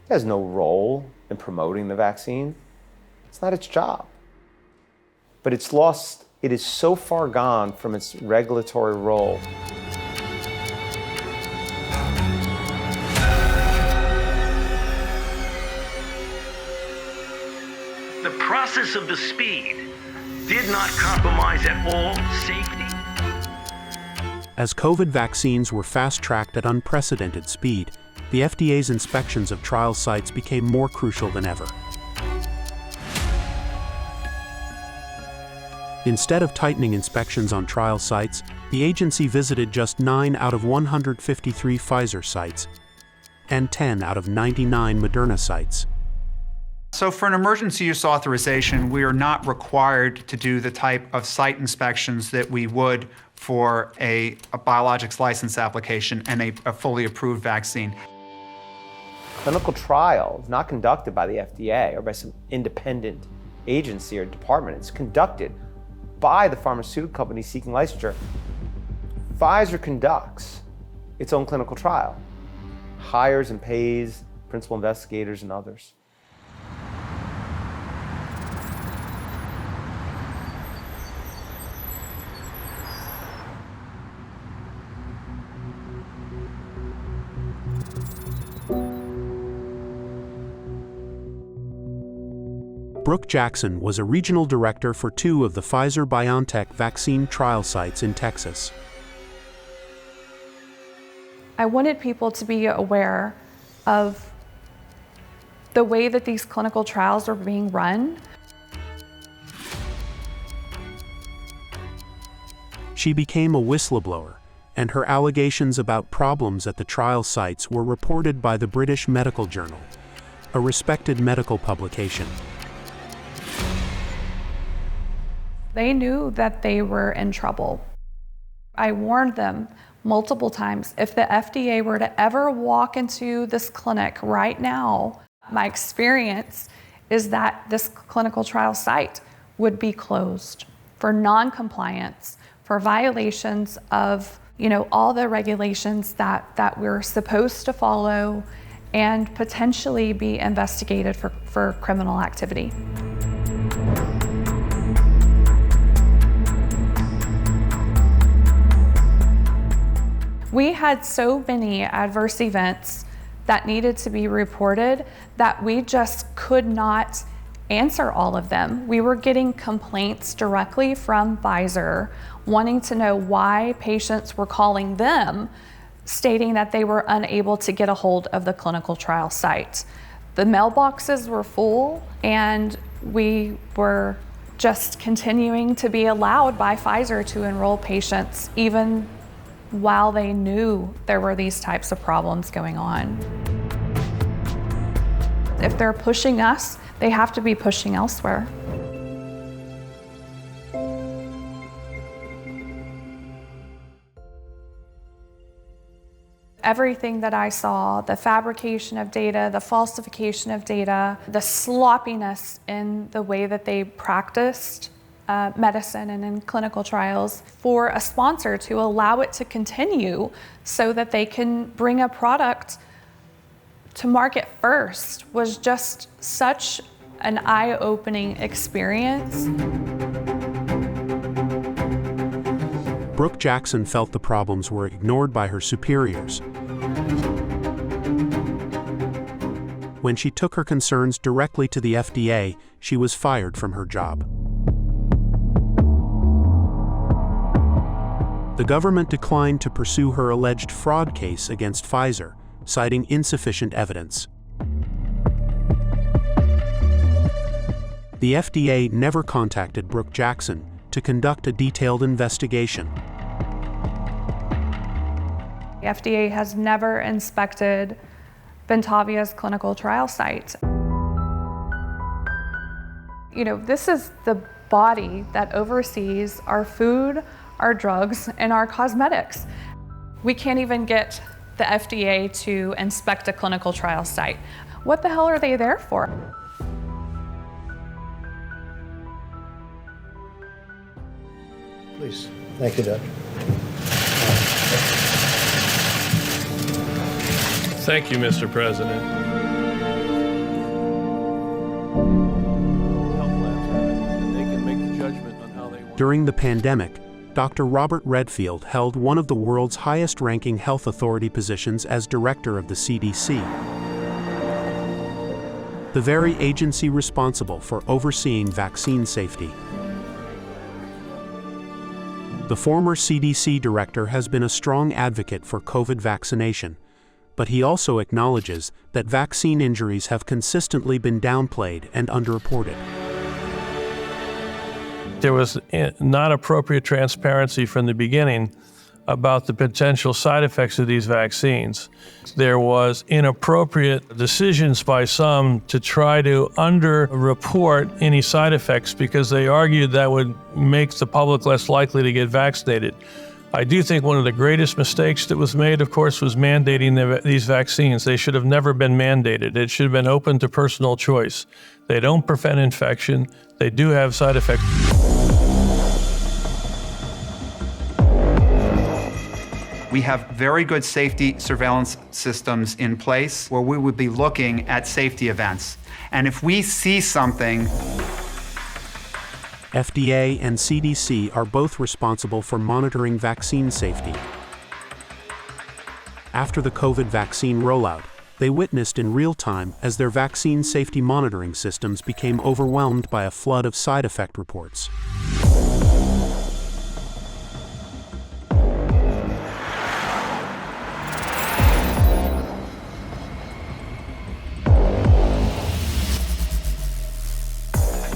It has no role in promoting the vaccine. It's not its job. But it is so far gone from its regulatory role. The process of the speed did not compromise at all safety. As COVID vaccines were fast-tracked at unprecedented speed, the FDA's inspections of trial sites became more crucial than ever. Instead of tightening inspections on trial sites, the agency visited just 9 out of 153 Pfizer sites and 10 out of 99 Moderna sites. So for an emergency use authorization, we are not required to do the type of site inspections that we would for a biologics license application and a fully approved vaccine. Clinical trial is not conducted by the FDA or by some independent agency or department. It's conducted by the pharmaceutical company seeking licensure. Pfizer conducts its own clinical trial, hires and pays principal investigators and others. Brooke Jackson was a regional director for 2 of the Pfizer-BioNTech vaccine trial sites in Texas. I wanted people to be aware of the way that these clinical trials are being run. She became a whistleblower, and her allegations about problems at the trial sites were reported by the British Medical Journal, a respected medical publication. They knew that they were in trouble. I warned them multiple times, if the FDA were to ever walk into this clinic right now, my experience is that this clinical trial site would be closed for non-compliance, for violations of all the regulations that we're supposed to follow and potentially be investigated for criminal activity. We had so many adverse events that needed to be reported that we just could not answer all of them. We were getting complaints directly from Pfizer wanting to know why patients were calling them, stating that they were unable to get a hold of the clinical trial site. The mailboxes were full, and we were just continuing to be allowed by Pfizer to enroll patients even while they knew there were these types of problems going on. If they're pushing us, they have to be pushing elsewhere. Everything that I saw, the fabrication of data, the falsification of data, the sloppiness in the way that they practiced medicine and in clinical trials, for a sponsor to allow it to continue so that they can bring a product to market first was just such an eye-opening experience. Brooke Jackson felt the problems were ignored by her superiors. When she took her concerns directly to the FDA, she was fired from her job. The government declined to pursue her alleged fraud case against Pfizer, citing insufficient evidence. The FDA never contacted Brooke Jackson to conduct a detailed investigation. The FDA has never inspected Bentavia's clinical trial site. This is the body that oversees our food, our drugs, and our cosmetics. We can't even get the FDA to inspect a clinical trial site. What the hell are they there for? Please. Thank you, Doug. Thank you, Mr. President. They can make the judgment on how they want. During the pandemic, Dr. Robert Redfield held one of the world's highest-ranking health authority positions as director of the CDC, the very agency responsible for overseeing vaccine safety. The former CDC director has been a strong advocate for COVID vaccination, but he also acknowledges that vaccine injuries have consistently been downplayed and underreported. There was not appropriate transparency from the beginning about the potential side effects of these vaccines. There was inappropriate decisions by some to try to under-report any side effects because they argued that would make the public less likely to get vaccinated. I do think one of the greatest mistakes that was made, of course, was mandating these vaccines. They should have never been mandated. It should have been open to personal choice. They don't prevent infection. They do have side effects. We have very good safety surveillance systems in place where we would be looking at safety events. And if we see something, FDA and CDC are both responsible for monitoring vaccine safety. After the COVID vaccine rollout, they witnessed in real time as their vaccine safety monitoring systems became overwhelmed by a flood of side effect reports.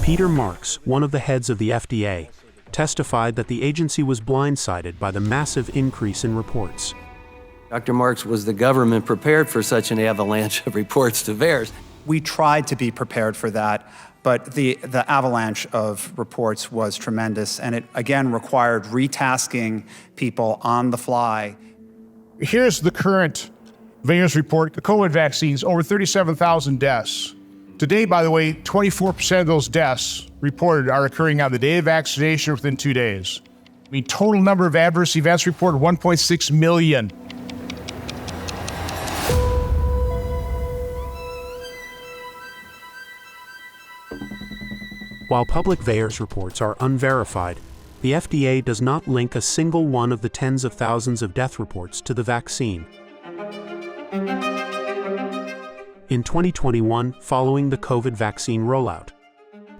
Peter Marks, one of the heads of the FDA, testified that the agency was blindsided by the massive increase in reports. Dr. Marks, was the government prepared for such an avalanche of reports to VAERS? We tried to be prepared for that, but the avalanche of reports was tremendous, and it again required retasking people on the fly. Here's the current VAERS report, the COVID vaccines, over 37,000 deaths. Today, by the way, 24% of those deaths reported are occurring on the day of vaccination within 2 days. I mean, total number of adverse events reported 1.6 million. While public VAERS reports are unverified, the FDA does not link a single one of the tens of thousands of death reports to the vaccine. In 2021, following the COVID vaccine rollout,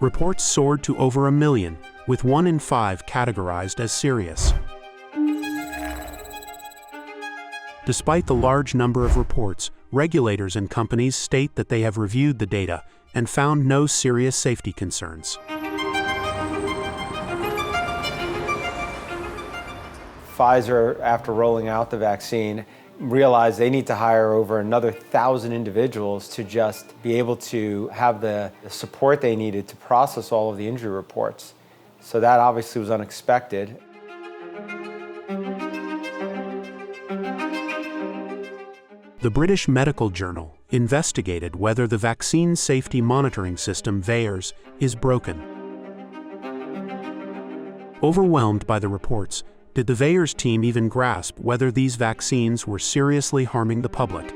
reports soared to over 1 million, with 1 in 5 categorized as serious. Despite the large number of reports, regulators and companies state that they have reviewed the data and found no serious safety concerns. Pfizer, after rolling out the vaccine, realized they need to hire over another 1,000 individuals to just be able to have the support they needed to process all of the injury reports. So that obviously was unexpected. The British Medical Journal investigated whether the vaccine safety monitoring system VAERS is broken. Overwhelmed by the reports, did the VAERS team even grasp whether these vaccines were seriously harming the public?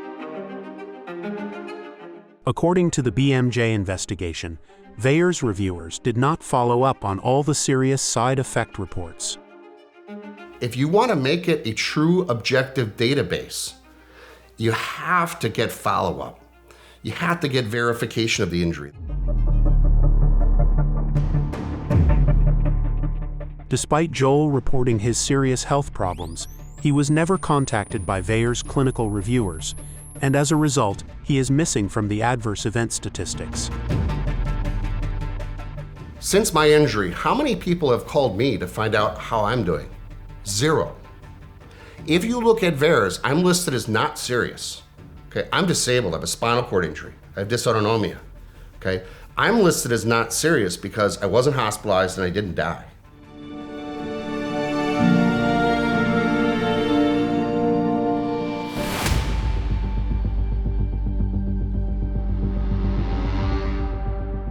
According to the BMJ investigation, VAERS reviewers did not follow up on all the serious side effect reports. If you want to make it a true objective database, you have to get follow-up. You have to get verification of the injury. Despite Joel reporting his serious health problems, he was never contacted by VAERS clinical reviewers, and as a result, he is missing from the adverse event statistics. Since my injury, how many people have called me to find out how I'm doing? 0. If you look at VAERS, I'm listed as not serious. Okay, I'm disabled, I have a spinal cord injury, I have dysautonomia. Okay, I'm listed as not serious because I wasn't hospitalized and I didn't die.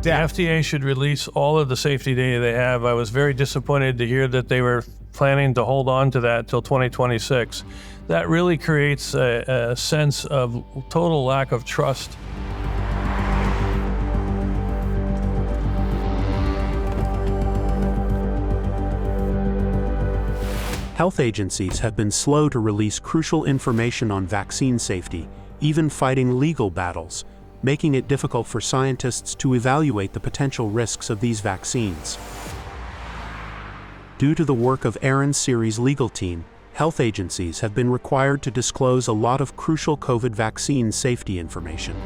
The FDA should release all of the safety data they have. I was very disappointed to hear that they were planning to hold on to that till 2026. That really creates a sense of total lack of trust. Health agencies have been slow to release crucial information on vaccine safety, even fighting legal battles, making it difficult for scientists to evaluate the potential risks of these vaccines. Due to the work of Aaron Siri's legal team, health agencies have been required to disclose a lot of crucial COVID vaccine safety information.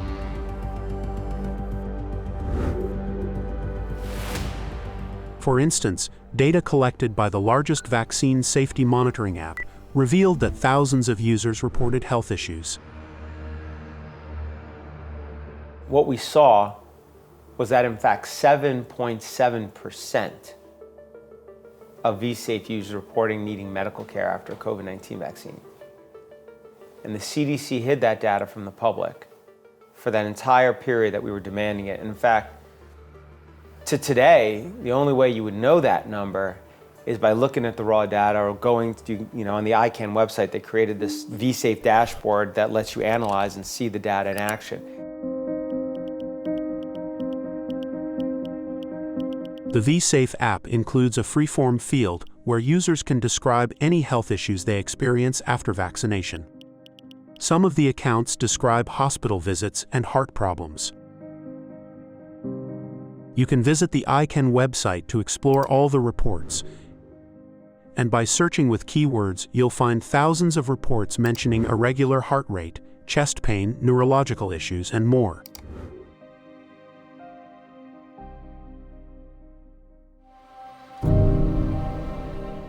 For instance, data collected by the largest vaccine safety monitoring app revealed that thousands of users reported health issues. What we saw was that in fact 7.7% of V-Safe users reporting needing medical care after a COVID-19 vaccine. And the CDC hid that data from the public for that entire period that we were demanding it. In fact, to today, the only way you would know that number is by looking at the raw data or going to, on the ICANN website, they created this V-Safe dashboard that lets you analyze and see the data in action. The V-Safe app includes a free-form field where users can describe any health issues they experience after vaccination. Some of the accounts describe hospital visits and heart problems. You can visit the ICANN website to explore all the reports, and by searching with keywords, you'll find thousands of reports mentioning irregular heart rate, chest pain, neurological issues, and more.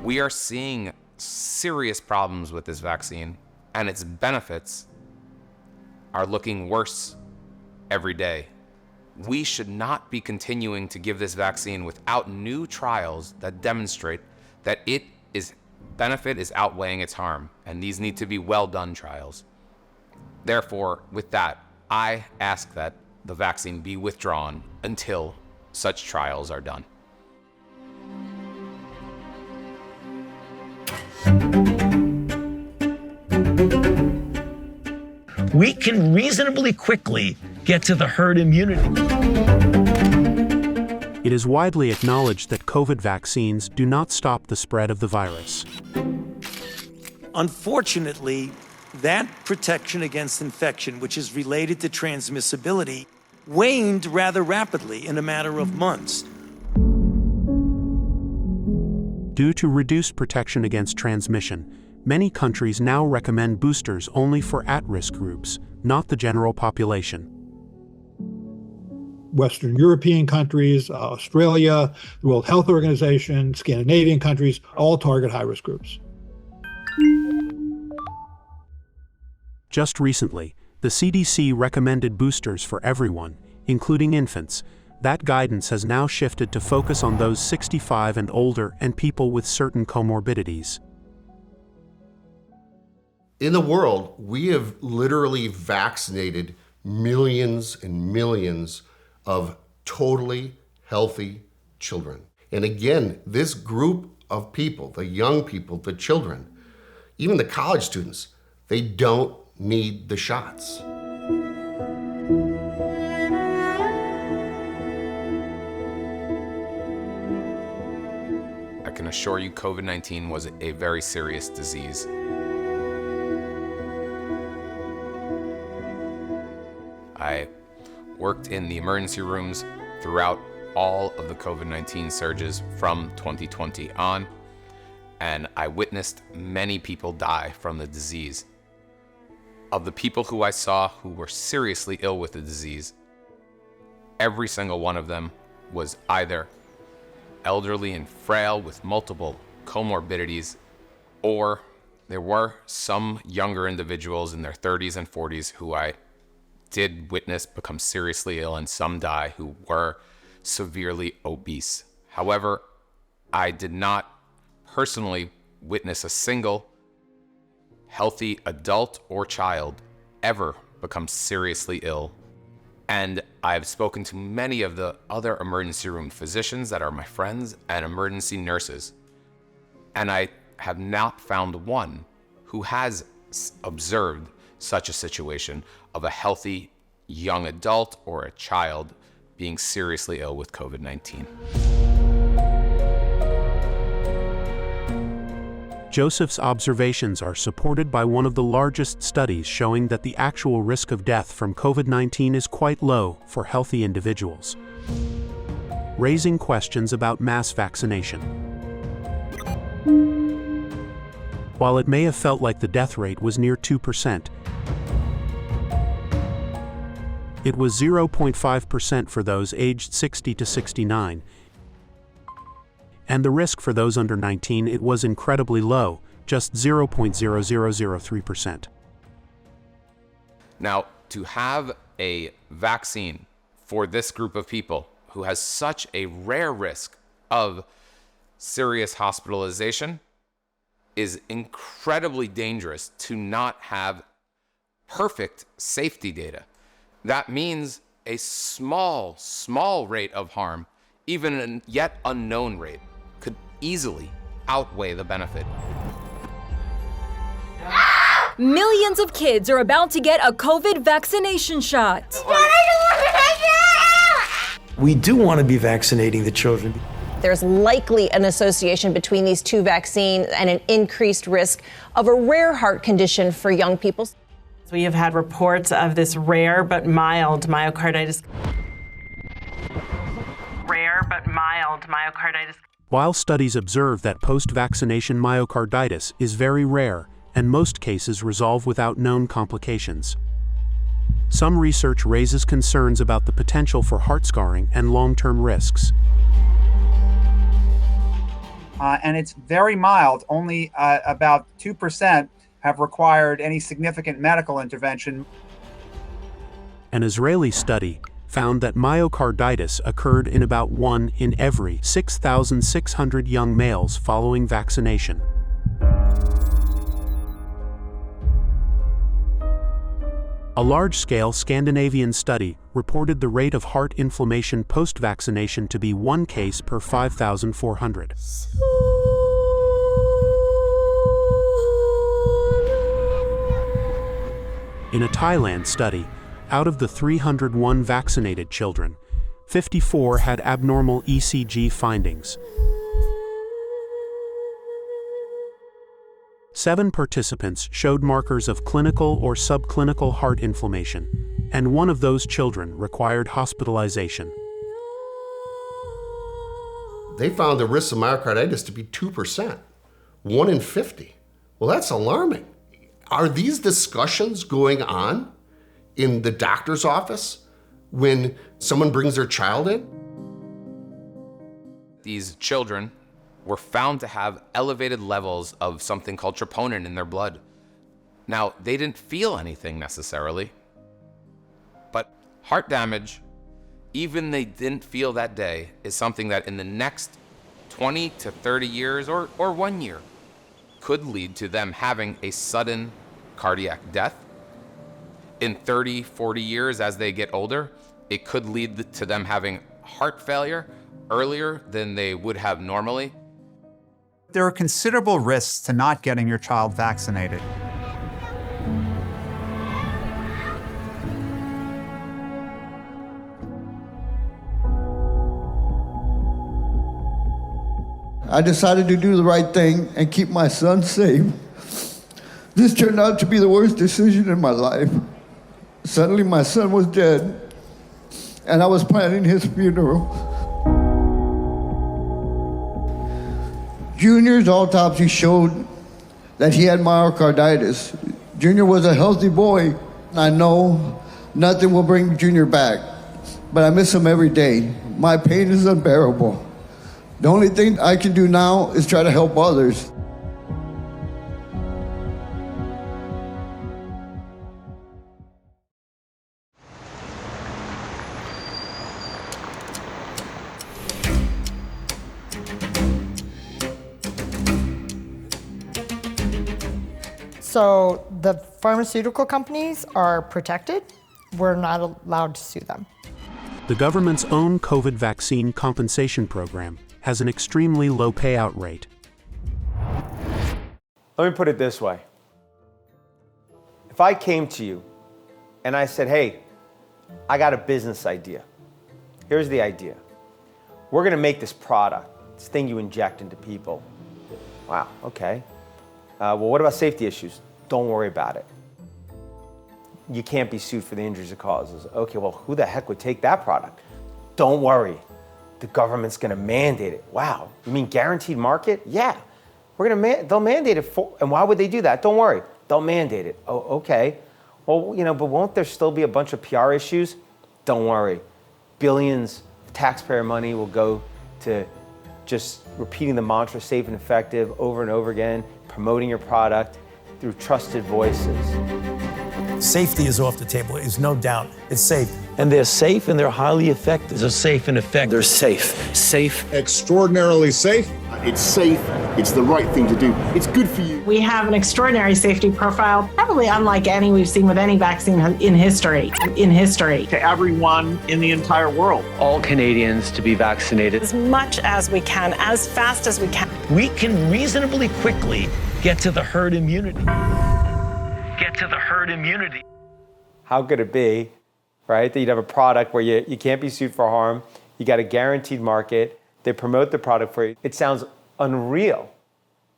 We are seeing serious problems with this vaccine, and its benefits are looking worse every day. We should not be continuing to give this vaccine without new trials that demonstrate that its benefit is outweighing its harm, and these need to be well-done trials. Therefore, with that, I ask that the vaccine be withdrawn until such trials are done. we can reasonably quickly get to the herd immunity. It is widely acknowledged that COVID vaccines do not stop the spread of the virus. Unfortunately, that protection against infection, which is related to transmissibility, waned rather rapidly in a matter of months. Due to reduced protection against transmission, many countries now recommend boosters only for at-risk groups, not the general population. Western European countries, Australia, the World Health Organization, Scandinavian countries, all target high-risk groups. Just recently, the CDC recommended boosters for everyone, including infants. That guidance has now shifted to focus on those 65 and older and people with certain comorbidities. In the world, we have literally vaccinated millions and millions of totally healthy children. And again, this group of people, the young people, the children, even the college students, they don't need the shots. I can assure you COVID-19 was a very serious disease. I worked in the emergency rooms throughout all of the COVID-19 surges from 2020 on, and I witnessed many people die from the disease. Of the people who I saw who were seriously ill with the disease, every single one of them was either elderly and frail with multiple comorbidities, or there were some younger individuals in their 30s and 40s who I did witness become seriously ill, and some die who were severely obese. However, I did not personally witness a single healthy adult or child ever become seriously ill. And I've spoken to many of the other emergency room physicians that are my friends and emergency nurses. And I have not found one who has observed such a situation of a healthy young adult or a child being seriously ill with COVID-19. Joseph's observations are supported by one of the largest studies showing that the actual risk of death from COVID-19 is quite low for healthy individuals, raising questions about mass vaccination. While it may have felt like the death rate was near 2%, it was 0.5% for those aged 60 to 69, and the risk for those under 19, it was incredibly low, just 0.0003%. Now, to have a vaccine for this group of people who has such a rare risk of serious hospitalization is incredibly dangerous to not have perfect safety data. That means a small rate of harm, even a yet unknown rate, could easily outweigh the benefit. Millions of kids are about to get a COVID vaccination shot. We do want to be vaccinating the children. There's likely an association between these two vaccines and an increased risk of a rare heart condition for young people. We have had reports of this rare but mild myocarditis. While studies observe that post-vaccination myocarditis is very rare and most cases resolve without known complications, some research raises concerns about the potential for heart scarring and long-term risks. And it's very mild. Only about 2% have required any significant medical intervention. An Israeli study found that myocarditis occurred in about 1 in every 6,600 young males following vaccination. A large-scale Scandinavian study reported the rate of heart inflammation post-vaccination to be 1 case per 5,400. In a Thailand study, out of the 301 vaccinated children, 54 had abnormal ECG findings. 7 participants showed markers of clinical or subclinical heart inflammation, and one of those children required hospitalization. They found the risk of myocarditis to be 2%, 1 in 50. Well, that's alarming. Are these discussions going on in the doctor's office when someone brings their child in? These children were found to have elevated levels of something called troponin in their blood. Now, they didn't feel anything necessarily, but heart damage, even they didn't feel that day, is something that in the next 20 to 30 years or 1 year could lead to them having a sudden cardiac death. In 30, 40 years as they get older, it could lead to them having heart failure earlier than they would have normally. There are considerable risks to not getting your child vaccinated. I decided to do the right thing and keep my son safe. This turned out to be the worst decision in my life. Suddenly my son was dead, and I was planning his funeral. Junior's autopsy showed that he had myocarditis. Junior was a healthy boy. I know nothing will bring Junior back, but I miss him every day. My pain is unbearable. The only thing I can do now is try to help others. So the pharmaceutical companies are protected. We're not allowed to sue them. The government's own COVID vaccine compensation program has an extremely low payout rate. Let me put it this way. If I came to you and I said, hey, I got a business idea. Here's the idea. We're gonna make this product, this thing you inject into people. Wow, okay. Well, what about safety issues? Don't worry about it. You can't be sued for the injuries it causes. Okay, well, who the heck would take that product? Don't worry. The government's gonna mandate it. Wow, you mean guaranteed market? Yeah, they'll mandate it and why would they do that? Don't worry, they'll mandate it. Oh, okay. Well, but won't there still be a bunch of PR issues? Don't worry. Billions of taxpayer money will go to just repeating the mantra safe and effective over and over again, promoting your product through trusted voices. Safety is off the table, there's no doubt. It's safe. And they're safe and they're highly effective. They're safe and effective. They're safe. Safe. Extraordinarily safe. It's safe. It's the right thing to do. It's good for you. We have an extraordinary safety profile, probably unlike any we've seen with any vaccine in history. To everyone in the entire world. All Canadians to be vaccinated. As much as we can, as fast as we can. We can reasonably quickly get to the herd immunity. Get to the herd immunity. How could it be, right, that you'd have a product where you can't be sued for harm, you got a guaranteed market, they promote the product for you. It sounds unreal.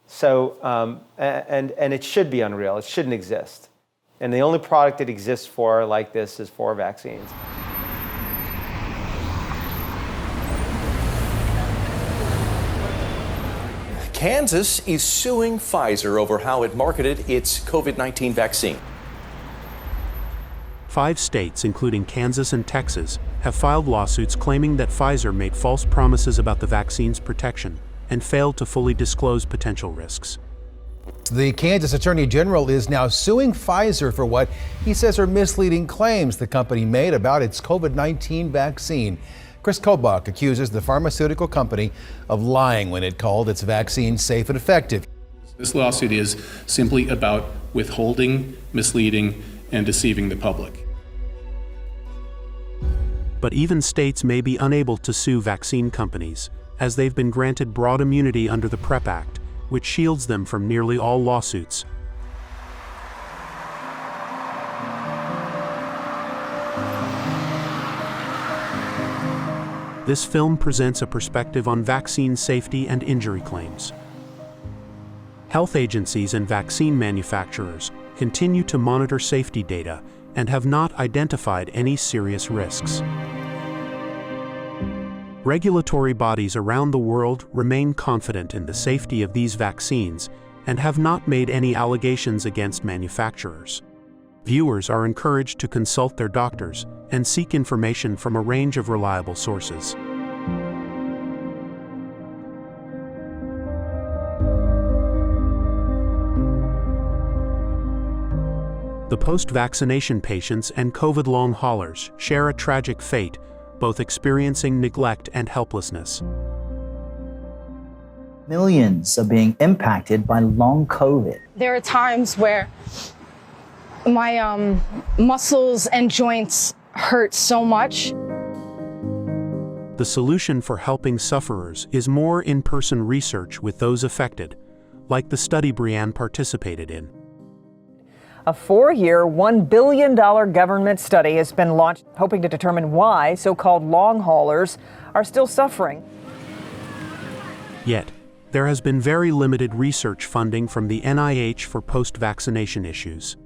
So, and it should be unreal. It shouldn't exist. And the only product it exists for like this is for vaccines. Kansas is suing Pfizer over how it marketed its COVID-19 vaccine. 5 states, including Kansas and Texas, have filed lawsuits claiming that Pfizer made false promises about the vaccine's protection and failed to fully disclose potential risks. The Kansas Attorney General is now suing Pfizer for what he says are misleading claims the company made about its COVID-19 vaccine. Chris Kobach accuses the pharmaceutical company of lying when it called its vaccine safe and effective. This lawsuit is simply about withholding, misleading, and deceiving the public. But even states may be unable to sue vaccine companies, as they've been granted broad immunity under the PrEP Act, which shields them from nearly all lawsuits. this film presents a perspective on vaccine safety and injury claims. Health agencies and vaccine manufacturers continue to monitor safety data and have not identified any serious risks. Regulatory bodies around the world remain confident in the safety of these vaccines and have not made any allegations against manufacturers. Viewers are encouraged to consult their doctors and seek information from a range of reliable sources. The post-vaccination patients and COVID long haulers share a tragic fate, both experiencing neglect and helplessness. Millions are being impacted by long COVID. There are times where my muscles and joints hurt so much. The solution for helping sufferers is more in-person research with those affected, like the study Brianne participated in. A 4-year, $1 billion government study has been launched, hoping to determine why so-called long haulers are still suffering. Yet, there has been very limited research funding from the NIH for post-vaccination issues.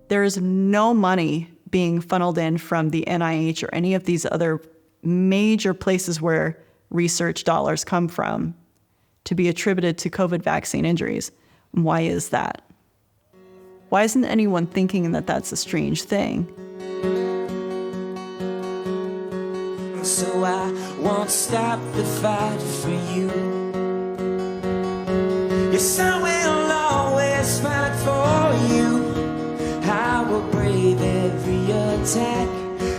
There is no money being funneled in from the NIH or any of these other major places where research dollars come from to be attributed to COVID vaccine injuries. Why is that? Why isn't anyone thinking that that's a strange thing? So I won't stop the fight for you. Yes, I will always fight for you. I will brave every attack,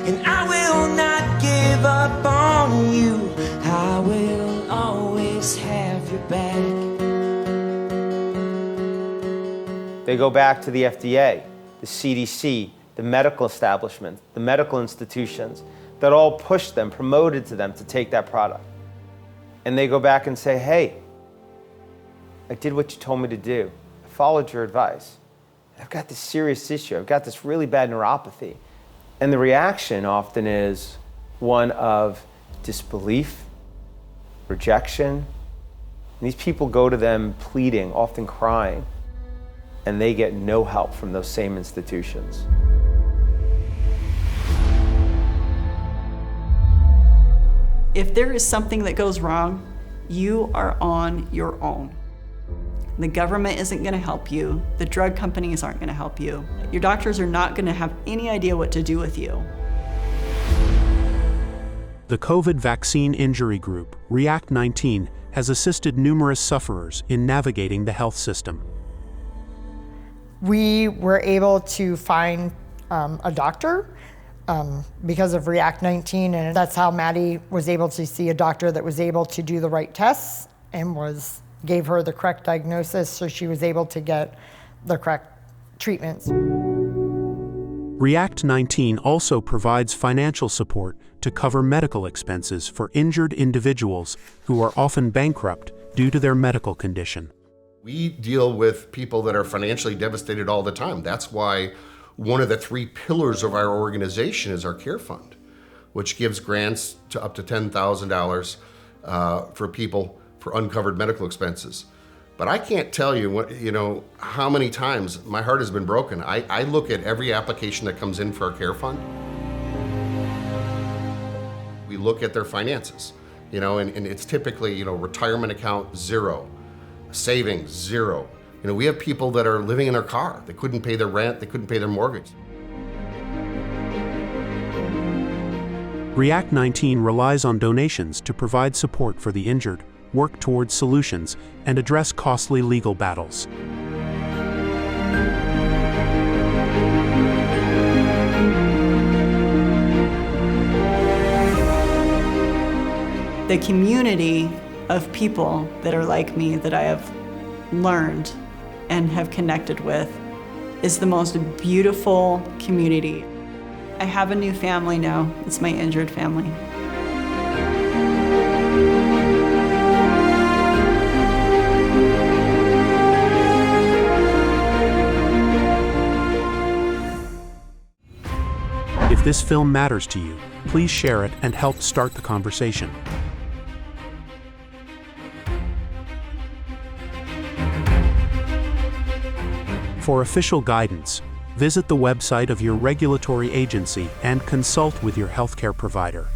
and I will not give up on you. I will always have your back. They go back to the FDA, the CDC, the medical establishment, the medical institutions that all pushed them, promoted to them to take that product. And they go back and say, hey, I did what you told me to do. I followed your advice. I've got this serious issue. I've got this really bad neuropathy. And the reaction often is one of disbelief, rejection. And these people go to them pleading, often crying, and they get no help from those same institutions. If there is something that goes wrong, you are on your own. The government isn't going to help you. The drug companies aren't going to help you. Your doctors are not going to have any idea what to do with you. The COVID vaccine injury group, React 19, has assisted numerous sufferers in navigating the health system. We were able to find a doctor because of React 19, and that's how Maddie was able to see a doctor that was able to do the right tests and gave her the correct diagnosis, so she was able to get the correct treatments. React 19 also provides financial support to cover medical expenses for injured individuals who are often bankrupt due to their medical condition. We deal with people that are financially devastated all the time. That's why one of the 3 pillars of our organization is our care fund, which gives grants to up to $10,000 for people for uncovered medical expenses. But I can't tell you how many times my heart has been broken. I look at every application that comes in for our care fund. We look at their finances, and it's typically, retirement account 0, savings 0. We have people that are living in their car. They couldn't pay their rent, they couldn't pay their mortgage. React 19 relies on donations to provide support for the injured, work towards solutions, and address costly legal battles. The community of people that are like me that I have learned and have connected with is the most beautiful community. I have a new family now. It's my injured family. If this film matters to you, Please share it and help start the conversation. For official guidance, visit the website of your regulatory agency and consult with your healthcare provider.